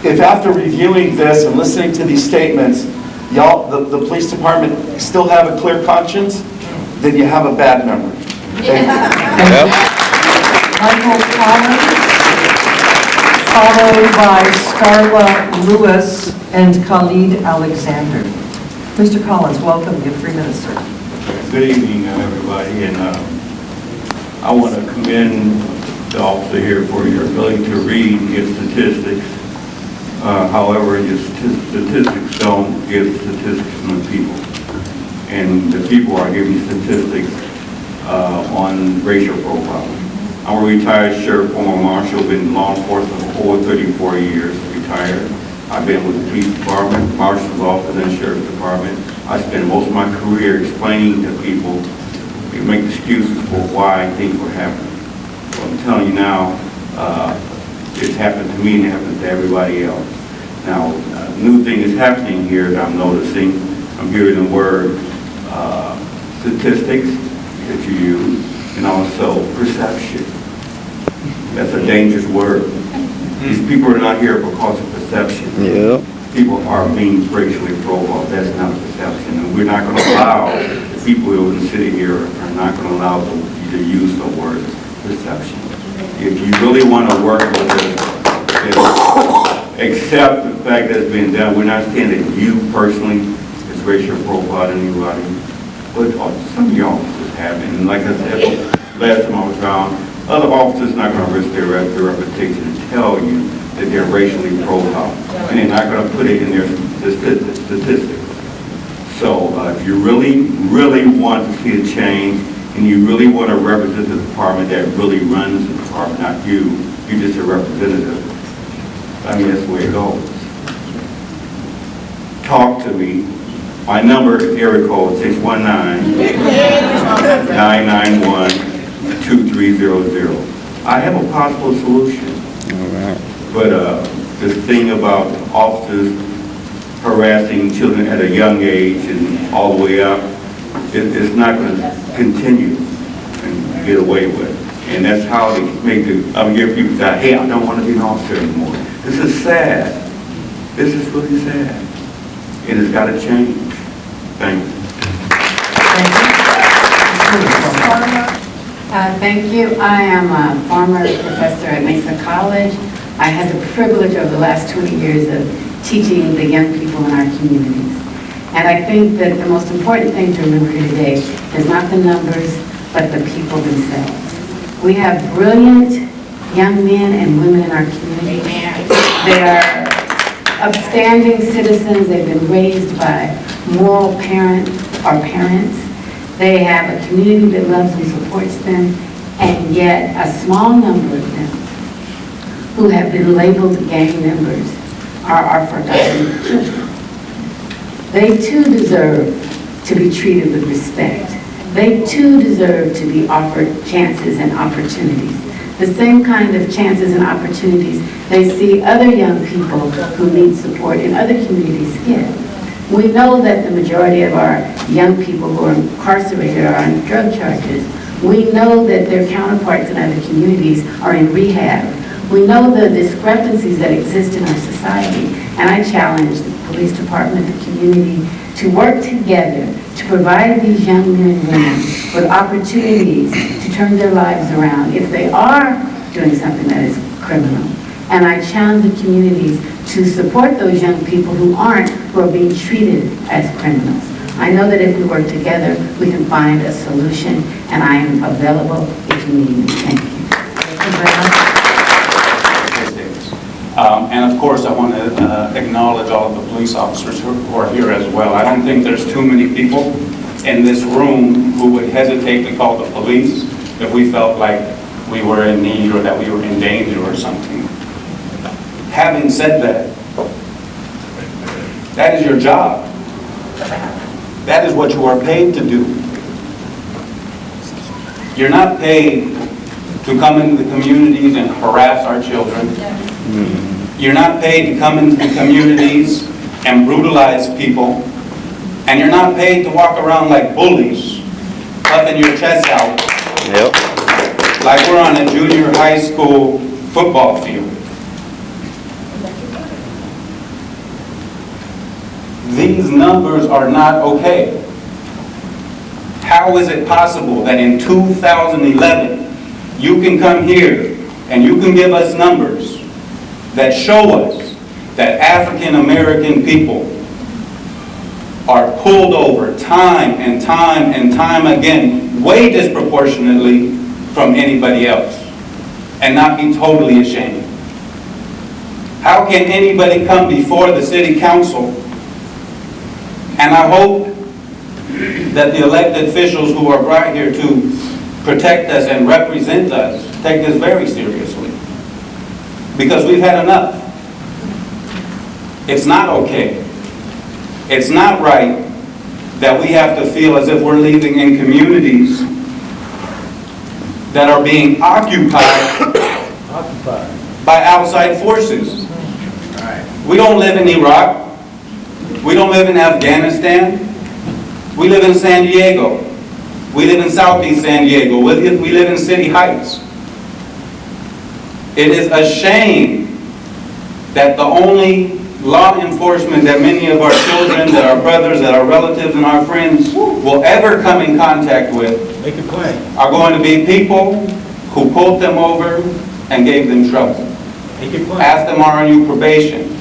If after reviewing this and listening to these statements, y'all, the police department still have a clear conscience, then you have a bad memory. Thank you. Michael Collins, followed by Starla Lewis and Khalid Alexander. Mr. Collins, welcome. You have 3 minutes, sir. Good evening, everybody, and I want to commend the officer here for your ability to read and give statistics. However, your statistics don't give statistics from the people. And the people are giving statistics on racial profiling. I'm a retired sheriff, former marshal, been in law enforcement for over 34 years, retired. I've been with the police department, marshal's office, and sheriff's department. I spent most of my career explaining to people, they make excuses for why things were happening. So I'm telling you now, it's happened to me and it happens to everybody else. Now, a new thing is happening here that I'm noticing. I'm hearing the word statistics that you use, and also perception. That's a dangerous word. These people are not here because of perception. Yep. People are being racially profiled. That's not perception. And we're not going to allow, the people who are sitting here are not going to allow them to use the word perception. If you really want to work with this, accept the fact that it's been done. We're not saying that you personally is racial profiling anybody, but some of y'all have. And like I said, last time I was around, other officers not going to risk their reputation and tell you that they're racially profiled, and they're not going to put it in their statistics. So if you really, really want to see a change, and you really want to represent the department that really runs the department, not you, you're just a representative. I mean, that's the way it goes. Talk to me. My number is area code 619-991-2300. I have a possible solution. All right. But this thing about officers harassing children at a young age and all the way up, it's not going to continue and get away with. And that's how they make the other people say, hey, I don't want to be an officer anymore. This is sad. This is really sad. And it's got to change. Thank you. Thank you. I am a former professor at Mesa College. I had the privilege over the last 20 years of teaching the young people in our communities. And I think that the most important thing to remember here today is not the numbers, but the people themselves. We have brilliant young men and women in our community. They are upstanding citizens. They've been raised by moral parents. They have a community that loves and supports them, and yet a small number of them who have been labeled gang members are our forgotten children. They too deserve to be treated with respect. They too deserve to be offered chances and opportunities. The same kind of chances and opportunities they see other young people who need support in other communities get. We know that the majority of our young people who are incarcerated are on drug charges. We know that their counterparts in other communities are in rehab. We know the discrepancies that exist in our society, and I challenge the police department, the community, to work together to provide these young men and women with opportunities to turn their lives around if they are doing something that is criminal. And I challenge the communities to support those young people who aren't, who are being treated as criminals. I know that if we work together, we can find a solution, and I am available if you need me. Thank you. And of course, I want to acknowledge all of the police officers who are here as well. I don't think there's too many people in this room who would hesitate to call the police if we felt like we were in need or that we were in danger or something. Having said that, that is your job. That is what you are paid to do. You're not paid to come into the communities and harass our children. You're not paid to come into the communities and brutalize people. And you're not paid to walk around like bullies, puffing your chest out. Yep. Like we're on a junior high school football field. These numbers are not okay. How is it possible that in 2011, you can come here and you can give us numbers that show us that African American people are pulled over time and time and time again, way disproportionately from anybody else, and not be totally ashamed? How can anybody come before the city council? And I hope that the elected officials who are brought here to protect us and represent us take this very seriously. Because we've had enough. It's not okay. It's not right that we have to feel as if we're living in communities that are being occupied by outside forces. We don't live in Iraq. We don't live in Afghanistan. We live in San Diego. We live in Southeast San Diego. We live in City Heights. It is a shame that the only law enforcement that many of our children, that our brothers, that our relatives and our friends will ever come in contact with are going to be people who pulled them over and gave them trouble. Ask them, are you probation?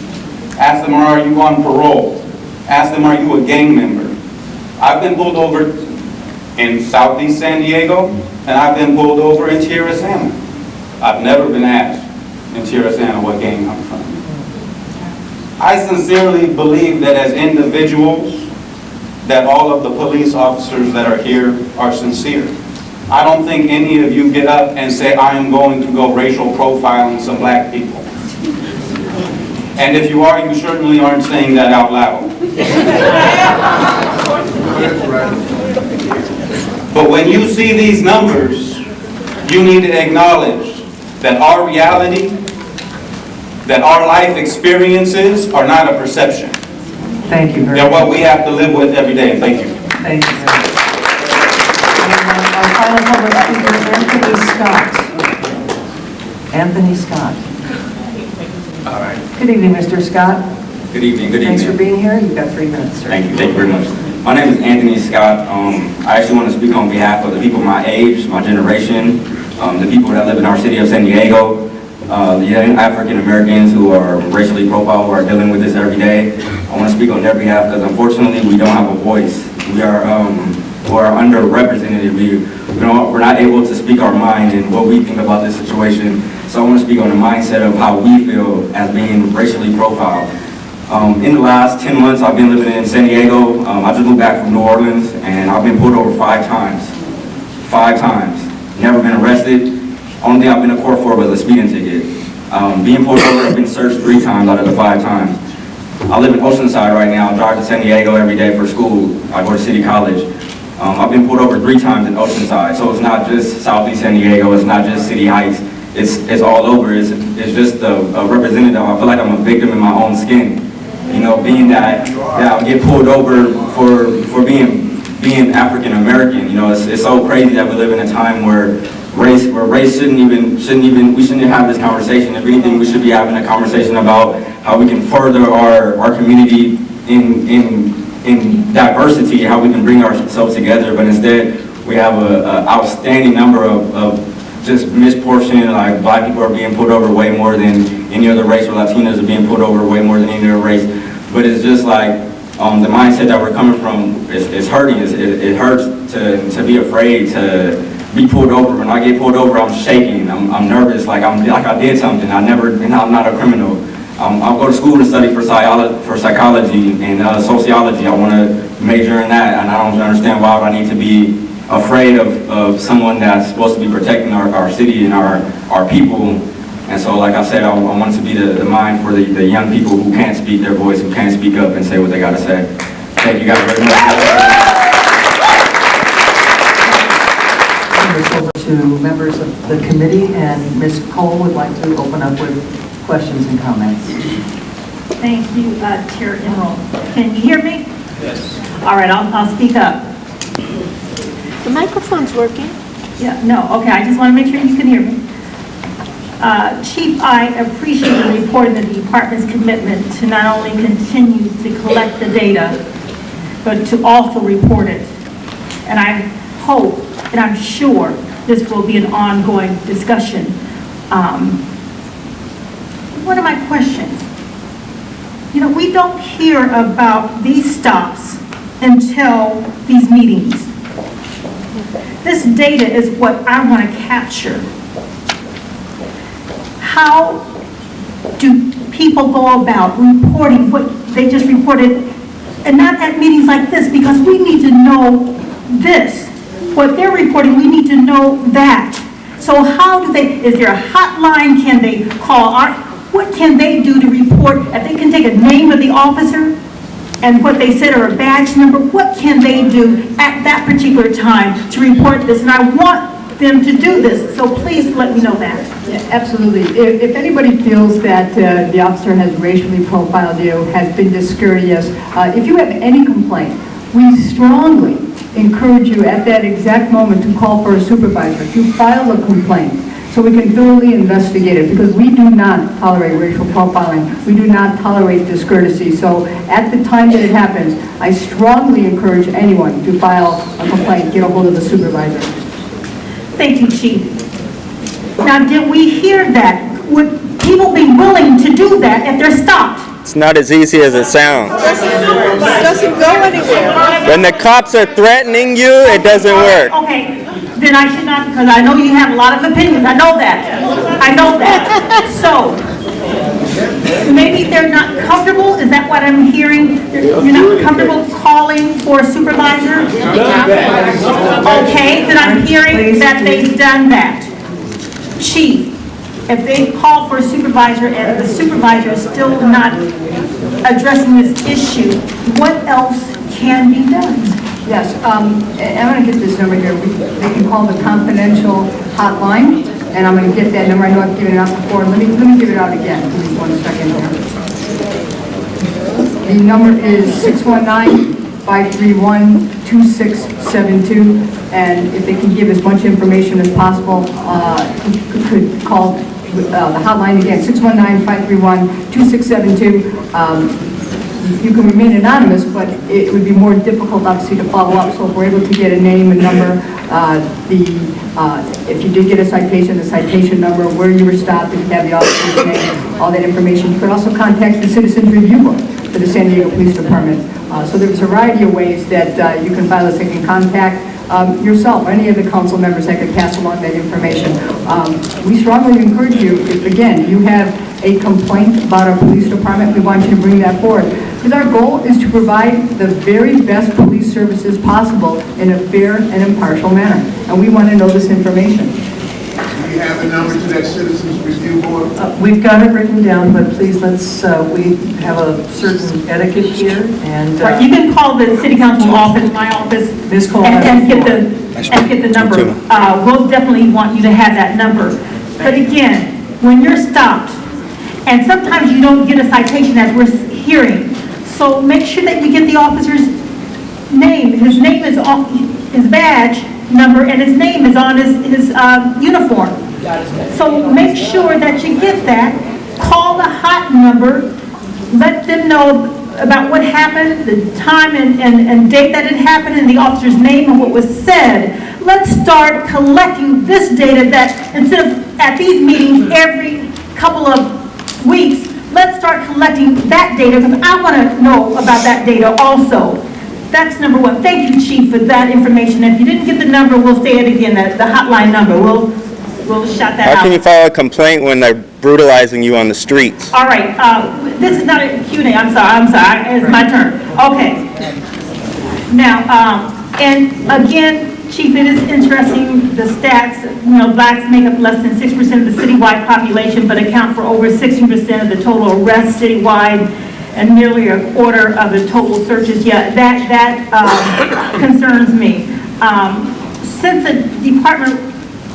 Ask them, are you on parole? Ask them, are you a gang member? I've been pulled over in Southeast San Diego, and I've been pulled over in Tirisana. I've never been asked in Tirisana what gang I'm from. I sincerely believe that as individuals, that all of the police officers that are here are sincere. I don't think any of you get up and say, I am going to go racial profiling some black people. And if you are, you certainly aren't saying that out loud. But when you see these numbers, you need to acknowledge that our reality, that our life experiences are not a perception. Thank you very much. They're what we have to live with every day. Thank you. Thank you very much. And our final public speaker is Anthony Scott. Anthony Scott. All right. Good evening, Mr. Scott. Good evening. Good evening. Thanks for being here. You've got 3 minutes, sir. Thank you very much. My name is Anthony Scott. I actually want to speak on behalf of the people my age, my generation, the people that live in our city of San Diego, the young African Americans who are racially profiled, who are dealing with this every day. I want to speak on their behalf because unfortunately we don't have a voice. We are underrepresented. We're not able to speak our mind and what we think about this situation. So I want to speak on the mindset of how we feel as being racially profiled. In the last 10 months, I've been living in San Diego. I just moved back from New Orleans, and I've been pulled over 5 times. 5 times. Never been arrested. Only thing I've been to court for was a speeding ticket. Being pulled over, I've been searched 3 times out of the 5 times. I live in Oceanside right now. I drive to San Diego every day for school. I go to City College. I've been pulled over 3 times in Oceanside, so it's not just Southeast San Diego. It's not just City Heights. It's all over. It's just a representative. I feel like I'm a victim in my own skin. You know, being that I get pulled over for being African American. You know, it's so crazy that we live in a time where race shouldn't even, we shouldn't have this conversation. If anything, we should be having a conversation about how we can further our community in diversity, how we can bring ourselves together, but instead, we have an outstanding number of just misportioned, like black people are being pulled over way more than any other race, or Latinos are being pulled over way more than any other race. But it's just like the mindset that we're coming from is hurting. It hurts to be afraid to be pulled over. When I get pulled over, I'm shaking. I'm nervous, like I did something. I'm not a criminal. I'll go to school to study for psychology and sociology. I want to major in that, and I don't understand why I need to be afraid of someone that's supposed to be protecting our city and our people. And so, like I said, I want to be the mind for the young people who can't speak their voice, who can't speak up and say what they got to say. Thank you guys very much. Turn this over to members of the committee, and Ms. Cole would like to open up with questions and comments. Thank you, Chair Emerald. Can you hear me? Yes. All right, I'll speak up. The microphone's working. Yeah, no, okay, I just want to make sure you can hear me. Chief, I appreciate the report and the department's commitment to not only continue to collect the data, but to also report it. And I hope, and I'm sure, this will be an ongoing discussion. One of my questions, we don't hear about these stops until these meetings. This data is what I want to capture. How do people go about reporting what they just reported, and not at meetings like this, because we need to know this. What they're reporting, we need to know that. So how do they, is there a hotline, can they call? What can they do to report? If they can take a name of the officer and what they said, or a badge number, what can they do at that particular time to report this? And I want them to do this, so please let me know that. Yeah, absolutely. If anybody feels that the officer has racially profiled you, has been discourteous, if you have any complaint, we strongly encourage you at that exact moment to call for a supervisor, to file a complaint, so we can thoroughly investigate it, because we do not tolerate racial profiling. We do not tolerate discourtesy. So at the time that it happens, I strongly encourage anyone to file a complaint, get a hold of the supervisor. Thank you, Chief. Now, did we hear that? Would people be willing to do that if they're stopped? It's not as easy as it sounds. It doesn't go anywhere. When the cops are threatening you, it doesn't work. Okay, then I should not, because I know you have a lot of opinions. I know that. I know that. So, maybe they're not comfortable? Is that what I'm hearing? You're not comfortable calling for a supervisor? Okay, then I'm hearing that they've done that. Chief, if they call for a supervisor and the supervisor is still not addressing this issue, what else can be done? Yes, I'm going to get this number here. They can call the confidential hotline, and I'm going to get that number. I know I've given it out before. Let me give it out again. Give me 1 second here. The number is 619-531-2672, and if they can give as much information as possible, you could call the hotline again, 619-531-2672. You can remain anonymous, but it would be more difficult, obviously, to follow up. So if we're able to get a name and number, if you did get a citation, the citation number, where you were stopped, if you have the officer's name, all that information. You could also contact the Citizens Review Board for the San Diego Police Department. So there's a variety of ways that you can file this. They can contact yourself, or any of the council members that could pass along that information. We strongly encourage you, if again, you have a complaint about our police department, we want you to bring that forward. Because our goal is to provide the very best police services possible in a fair and impartial manner. And we want to know this information. Do you have a number to that Citizens Review Board? We've got it written down, but please let's, we have a certain etiquette here, and... You can call the city council office, my office, Ms. Cole, and get the number. We'll definitely want you to have that number. But again, when you're stopped, and sometimes you don't get a citation as we're hearing, so make sure that you get the officer's name. His name is on his badge, number, and his name is on his uniform. So make sure that you get that. Call the hot number. Let them know about what happened, the time and date that it happened, and the officer's name and what was said. Let's start collecting this data that, instead of at these meetings every couple of weeks, let's start collecting that data, because I want to know about that data also. That's number one. Thank you, Chief, for that information. If you didn't get the number, we'll say it again, the hotline number. We'll shout that out. How can you file a complaint when they're brutalizing you on the streets? All right, this is not a Q&A, I'm sorry, it's my turn. Okay. Now, and again, Chief, it is interesting, the stats, blacks make up less than 6% of the citywide population, but account for over 60% of the total arrests citywide, and nearly a quarter of the total searches. Yeah, that concerns me. Since the department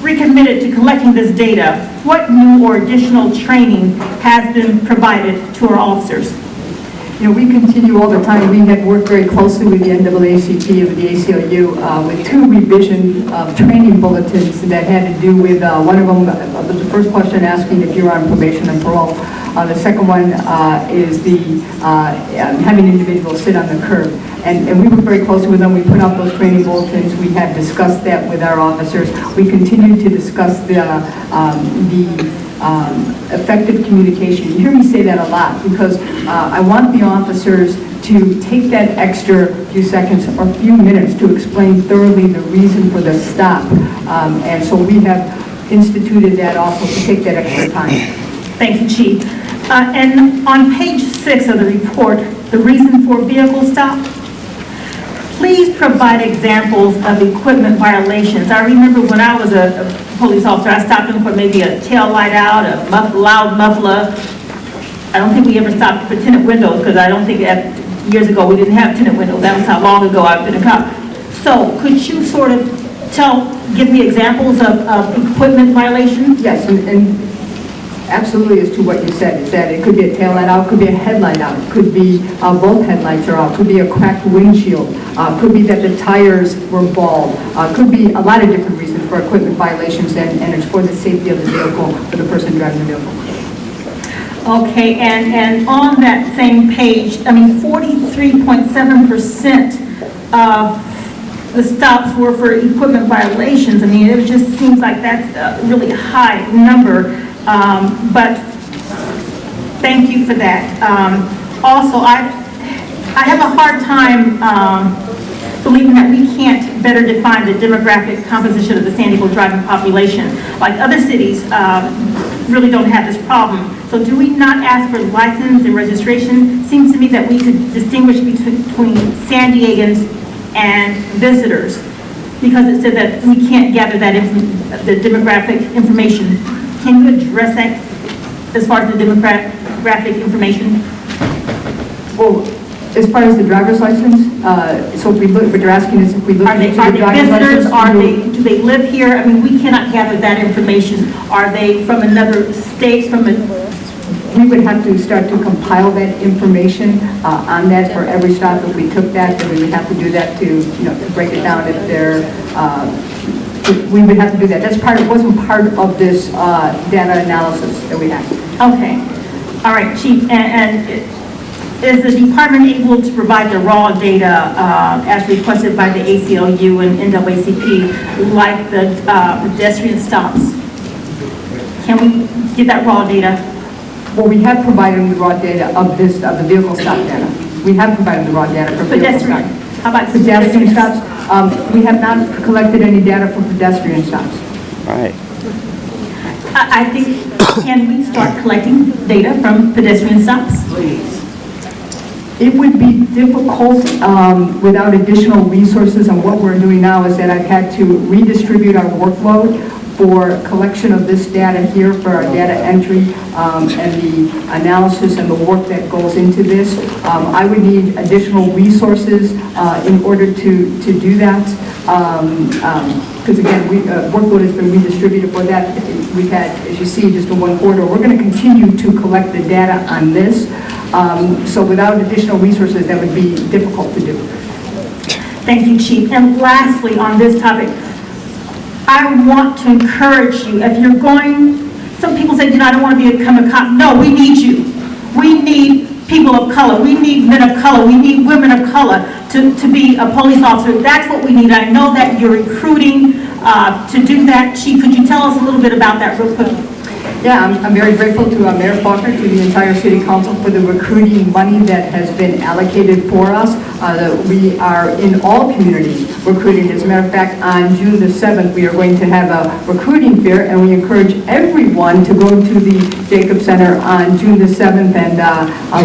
recommitted to collecting this data, what new or additional training has been provided to our officers? We continue all the time. We have worked very closely with the NAACP of the ACLU with 2 revision training bulletins that had to do with, one of them was the first question asking if you're on probation and parole. The second one is having individuals sit on the curb. And we work very closely with them. We put out those training bulletins. We have discussed that with our officers. We continue to discuss the effective communication. You hear me say that a lot because I want the officers to take that extra few seconds or few minutes to explain thoroughly the reason for the stop. And so we have instituted that also to take that extra time. Thank you, Chief. And on page 6 of the report, the reason for vehicle stop, please provide examples of equipment violations. I remember when I was a police officer, I stopped them for maybe a tail light out, a loud muffler. I don't think we ever stopped for tinted windows, because I don't think years ago we didn't have tinted windows. That was how long ago I've been a cop. So could you sort of give me examples of equipment violations? Yes, and absolutely as to what you said, is that it could be a tail light out, could be a headlight out, could be both headlights are out, could be a cracked windshield, could be that the tires were bald, could be a lot of different reasons for equipment violations, and it's for the safety of the vehicle, for the person driving the vehicle. Okay, and on that same page, 43.7% of the stops were for equipment violations. It just seems like that's a really high number. But thank you for that. Also, I have a hard time believing that we can't better define the demographic composition of the San Diego driving population. Like other cities really don't have this problem. So do we not ask for license and registration? Seems to me that we could distinguish between San Diegans and visitors, because it said that we can't gather that the demographic information. Can you address that as far as the demographic information? Well, as far as the driver's license, so if we look, what you're asking is if we look into the driver's license, do they live here? We cannot gather that information. Are they from another state? We would have to start to compile that information on that for every stop. If we took that, then we would have to do that to break it down if they're. We would have to do that. That's it wasn't part of this data analysis that we have. Okay. All right, Chief. And is the department able to provide the raw data as requested by the ACLU and NAACP, like the pedestrian stops? Can we get that raw data? Well, we have provided the raw data of the vehicle stop data. We have provided the raw data for vehicle stop. How about pedestrian stops? We have not collected any data for pedestrian stops. Right. I think, can we start collecting data from pedestrian stops? Please. It would be difficult without additional resources, and what we're doing now is that I've had to redistribute our workload for collection of this data here for our data entry and the analysis and the work that goes into this. I would need additional resources in order to do that. Because again, workload has been redistributed for that. We've had, as you see, just in one corridor. We're going to continue to collect the data on this. So without additional resources, that would be difficult to do. Thank you, Chief. And lastly, on this topic, I want to encourage you, if you're going, some people say, I don't want to become a cop. No, we need you. We need people of color. We need men of color. We need women of color to be a police officer. That's what we need. I know that you're recruiting to do that. Chief, could you tell us a little bit about that real quick? Yeah, I'm very grateful to Mayor Faulkner, to the entire City Council for the recruiting money that has been allocated for us. We are in all communities recruiting. As a matter of fact, on June the 7th, we are going to have a recruiting fair, and we encourage everyone to go to the Jacob Center on June the 7th and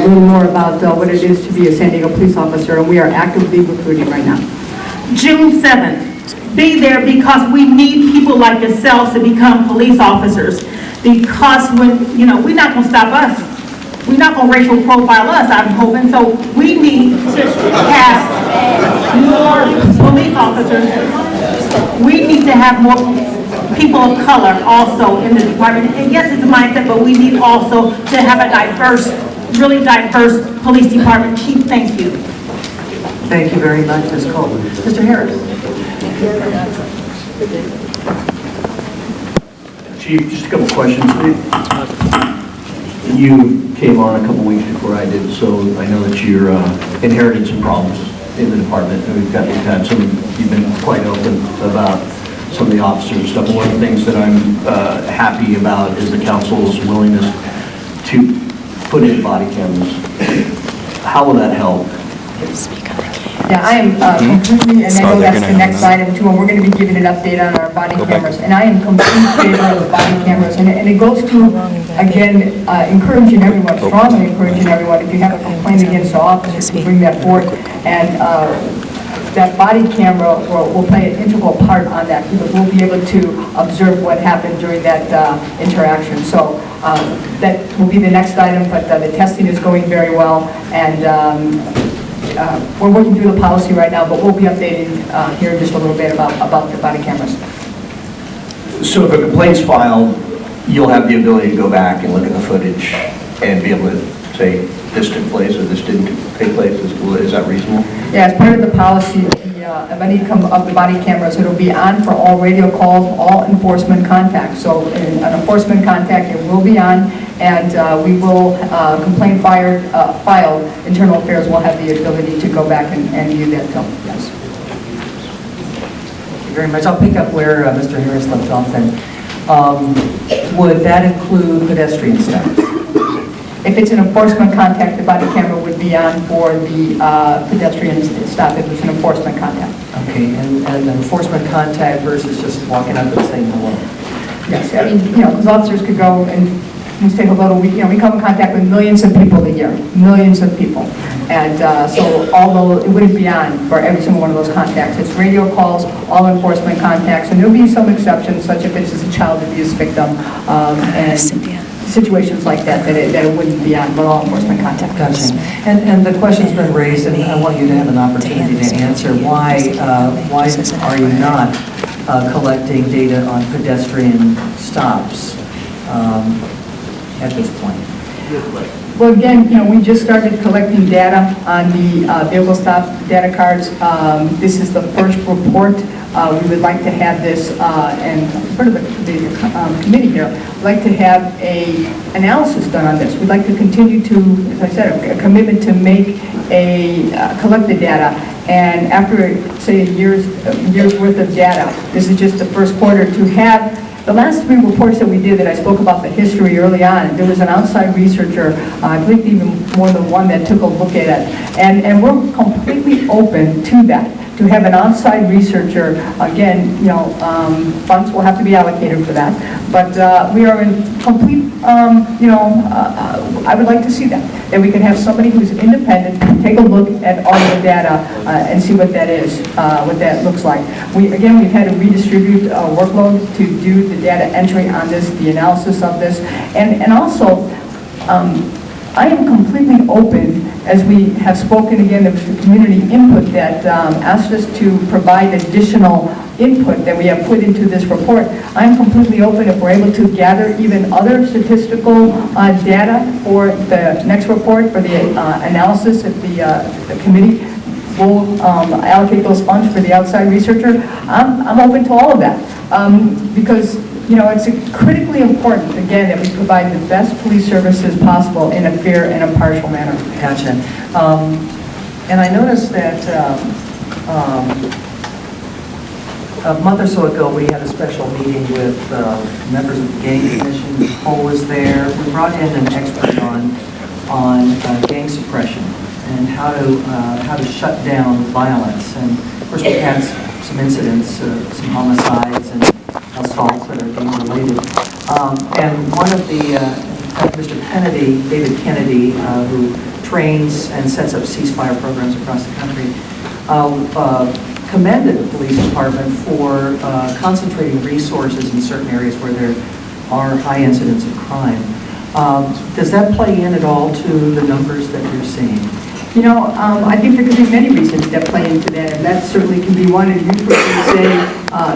learn more about what it is to be a San Diego police officer, and we are actively recruiting right now. June 7th. Be there because we need people like yourselves to become police officers. Because when, we're not going to stop us. We're not going to racial profile us, I'm hoping. So we need to have more police officers. We need to have more people of color also in the department. And yes, it's a mindset, but we need also to have a diverse, really diverse police department. Chief, thank you. Thank you very much, Ms. Coleman. Mr. Harris. Chief, just a couple questions. You came on a couple weeks before I did, so I know that you're inherited some problems in the department. And we've had some, you've been quite open about some of the officers and stuff. And one of the things that I'm happy about is the council's willingness to put in body cameras. How will that help? Yeah, I am completely, and I know that's the next item too, and we're going to be giving an update on our body cameras. And I am completely in favor of the body cameras. And it goes to, again, encouraging everyone, strongly encouraging everyone, if you have a complaint against the officer, to bring that forward. And that body camera will play an integral part on that, because we'll be able to observe what happened during that interaction. So that will be the next item, but the testing is going very well. And we're working through the policy right now, but we'll be updating here in just a little bit about the body cameras. So if a complaint's filed, you'll have the ability to go back and look at the footage and be able to say, this took place or this didn't take place? Is that reasonable? Yeah, as part of the policy, of any of the body cameras, it'll be on for all radio calls, all enforcement contacts. So an enforcement contact, it will be on, and we will, complaint filed, internal affairs will have the ability to go back and view that film, yes. Thank you very much. I'll pick up where Mr. Harris left off then. Would that include pedestrian stuff? If it's an enforcement contact, the body camera would be on for the pedestrian stop if it's an enforcement contact. Okay, and an enforcement contact versus just walking up and saying hello? Yes, I mean, because officers could go and say hello to, we come in contact with millions of people a year, millions of people. And so although it wouldn't be on for every single one of those contacts, it's radio calls, all enforcement contacts, and there'll be some exceptions, such if it's a child abuse victim, and situations like that, that it wouldn't be on, but all enforcement contact. Gotcha. And the question's been raised, and I want you to have an opportunity to answer. Why are you not collecting data on pedestrian stops at this point? Well, again, we just started collecting data on the vehicle stop data cards. This is the first report. We would like to have this, and part of the committee here, we'd like to have a analysis done on this. We'd like to continue to, as I said, a commitment to make collect the data. And after, say, a year's worth of data, this is just the first quarter, to have the last 3 reports that we did that I spoke about the history early on, there was an outside researcher, I believe even more than one, that took a look at it. And we're completely open to that, to have an outside researcher. Again, funds will have to be allocated for that. But we are in complete, I would like to see that we can have somebody who's independent take a look at all the data and see what that is, what that looks like. We've had to redistribute workload to do the data entry on this, the analysis of this, and also I am completely open, as we have spoken again, there was the community input that asked us to provide additional input that we have put into this report. I'm completely open if we're able to gather even other statistical data for the next report, for the analysis of the committee. we'll allocate those funds for the outside researcher. I'm open to all of that, because, you know, it's critically important, again, that we provide the best police services possible in a fair and impartial manner. Gotcha. And I noticed that a month or so ago, we had a special meeting with members of the Gang Commission. Nicole was there. We brought in an expert on gang suppression and how to shut down violence. And of course, we had some incidents, some homicides and assaults that are gang related. And one of the, Mr. Kennedy, David Kennedy, who trains and sets up ceasefire programs across the country, commended the police department for concentrating resources in certain areas where there are high incidents of crime. Does that play in at all to the numbers that you're seeing? You know, I think there could be many reasons that play into that, and that certainly can be one. And you've heard me say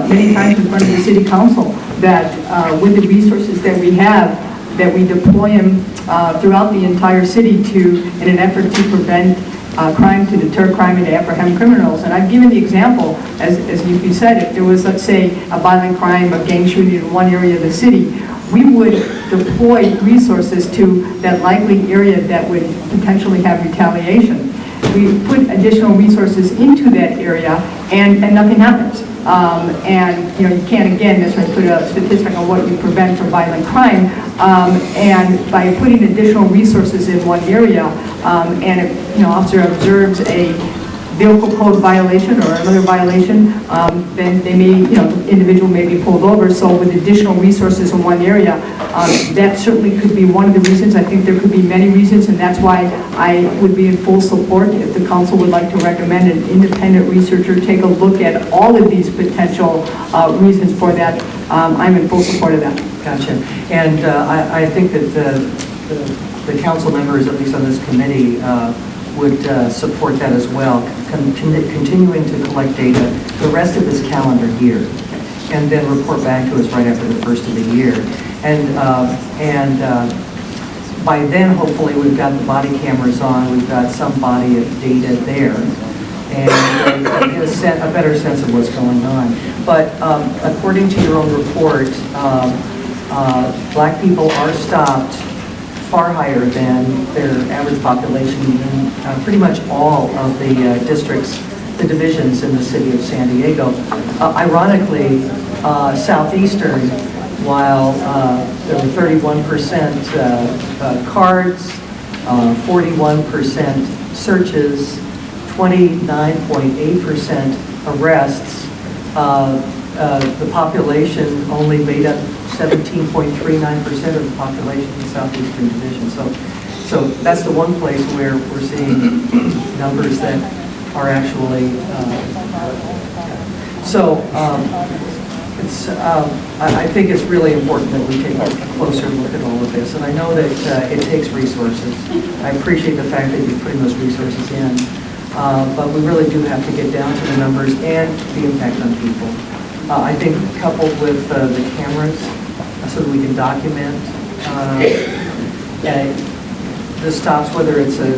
many times in front of the city council that with the resources that we have, that we deploy them throughout the entire city in an effort to prevent crime, to deter crime, and to apprehend criminals. And I've given the example, as you said, if there was, let's say, a violent crime, a gang shooting in one area of the city, we would deploy resources to that likely area that would potentially have retaliation. We put additional resources into that area, and nothing happens. And you know, you can't again necessarily put a statistic on what you prevent from violent crime. And by putting additional resources in one area, and if officer observes a vehicle code violation or another violation, then they may, the individual may be pulled over. So with additional resources in one area, that certainly could be one of the reasons. I think there could be many reasons, and that's why I would be in full support if the council would like to recommend an independent researcher take a look at all of these potential reasons for that. I'm in full support of that. Gotcha. And I think that the council members, at least on this committee, would support that as well, continuing to collect data the rest of this calendar year, and then report back to us right after the first of the year. And by then, hopefully, we've got the body cameras on, we've got some body of data there, and get a better sense of what's going on. But according to your own report, black people are stopped far higher than their average population in pretty much all of the districts, the divisions in the city of San Diego. Ironically, Southeastern, while there were 31% cards, 41% searches, 29.8% arrests, the population only made up 17.39% of the population in the Southeastern Division. So that's the one place where we're seeing numbers that are actually, I think it's really important that we take a closer look at all of this. And I know that it takes resources. I appreciate the fact that you're putting those resources in, but we really do have to get down to the numbers and the impact on people. I think coupled with the cameras, so that we can document the stops, whether it's a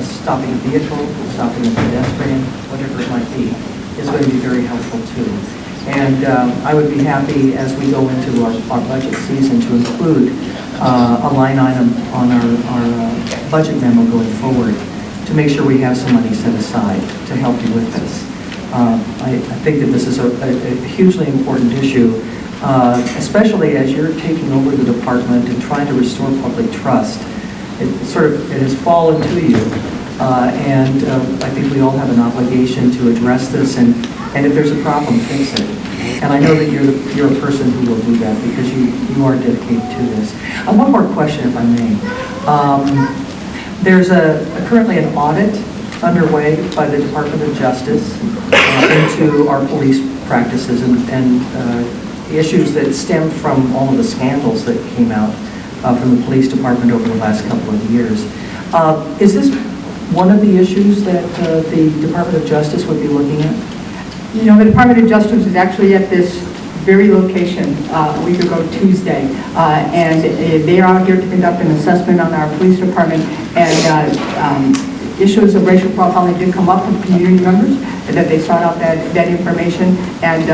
stopping a vehicle, stopping a pedestrian, whatever it might be, is going to be very helpful too. And I would be happy as we go into our budget season to include a line item on our budget memo going forward to make sure we have some money set aside to help you with this. I think that this is a hugely important issue, especially as you're taking over the department and trying to restore public trust. It has fallen to you, and I think we all have an obligation to address this, and if there's a problem, fix it. And I know that you're a person who will do that because you are dedicated to this. One more question, if I may. There's currently an audit underway by the Department of Justice into our police practices and issues that stem from all of the scandals that came out from the police department over the last couple of years. Is this one of the issues that the Department of Justice would be looking at? The Department of Justice is actually at this very location a week ago Tuesday, and they are out here to conduct an assessment on our police department, and issues of racial profiling did come up from community members, and that they sought out that information, and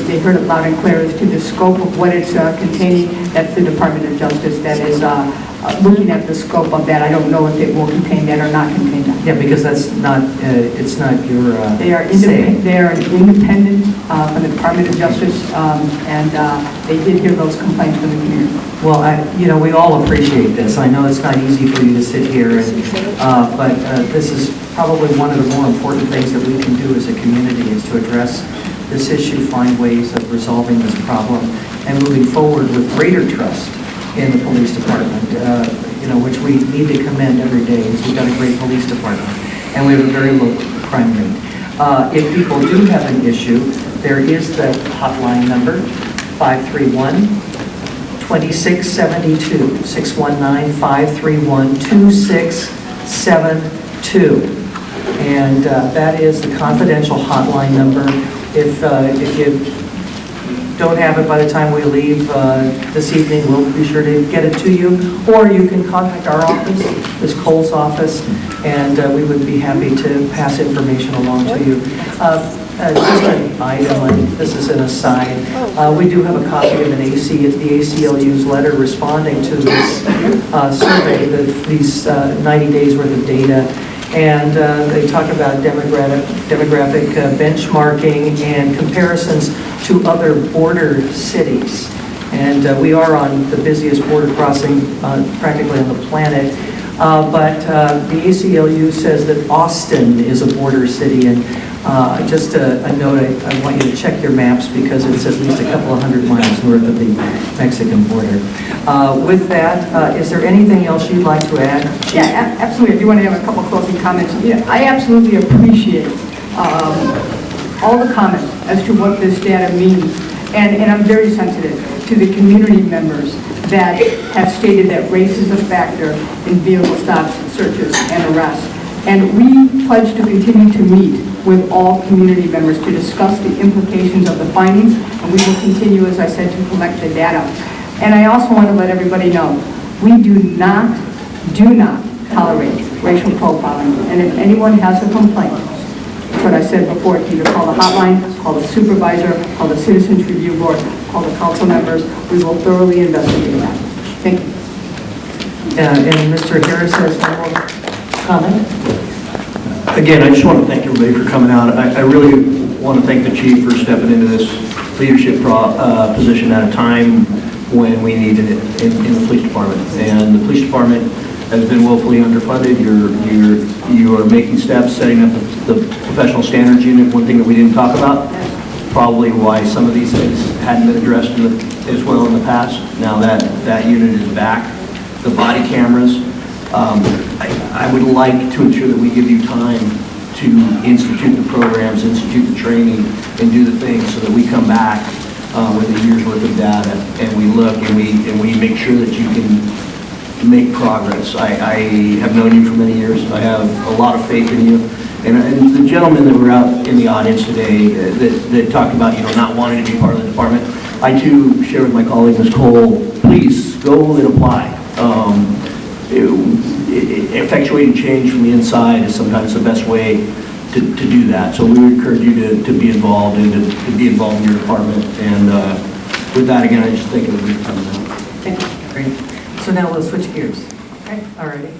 they heard it loud and clear as to the scope of what it's containing. That's the Department of Justice that is looking at the scope of that. I don't know if it will contain that or not contain that. Yeah, because that's not, it's not your They are say. they are independent from the Department of Justice, and they did hear those complaints from the community. Well, we all appreciate this. I know it's not easy for you to sit here, but this is probably one of the more important things that we can do as a community is to address this issue, find ways of resolving this problem, and moving forward with greater trust in the police department, which we need to commend every day. We've got a great police department, and we have a very low crime rate. If people do have an issue, there is the hotline number, 531-2672, 619-531-2672. And that is the confidential hotline number. If you don't have it by the time we leave this evening, we'll be sure to get it to you. Or you can contact our office, Ms. Cole's office, and we would be happy to pass information along to you. Just an item, and this is an aside, we do have a copy of the ACLU's letter responding to this survey, these 90 days worth of data. And they talk about demographic benchmarking and comparisons to other border cities. And we are on the busiest border crossing practically on the planet. But the ACLU says that Austin is a border city. And just a note, I want you to check your maps because it's at least a couple of 100 miles north of the Mexican border. With that, is there anything else you'd like to add? Yeah, absolutely. I do want to have a couple closing comments. I absolutely appreciate all the comments as to what this data means, and I'm very sensitive to the community members that have stated that race is a factor in vehicle stops, searches, and arrests. And we pledge to continue to meet with all community members to discuss the implications of the findings, and we will continue, as I said, to collect the data. And I also want to let everybody know, we do not tolerate racial profiling. And if anyone has a complaint, that's what I said before, either call the hotline, call the supervisor, call the Citizens Review Board, call the council members. We will thoroughly investigate that. Thank you. And Mr. Harris has one more comment. Again, I just want to thank everybody for coming out. I really want to thank the chief for stepping into this leadership position at a time when we needed it in the police department. And the police department has been woefully underfunded. You are making steps, setting up the professional standards unit. One thing that we didn't talk about, probably why some of these things hadn't been addressed as well in the past. Now that unit is back. The body cameras. I would like to ensure that we give you time to institute the programs, institute the training, and do the things so that we come back with a year's worth of data and we look and we make sure that you can make progress. I have known you for many years. I have a lot of faith in you. And the gentlemen that were out in the audience today that talked about not wanting to be part of the department, I too share with my colleague Ms. Cole, please go and apply. Effectuating change from the inside is sometimes the best way to do that. So we would encourage you to be involved and to be involved in your department. And with that, again, I just think it would be coming out. Thank you. Great. So now we'll switch gears. Okay. All righty.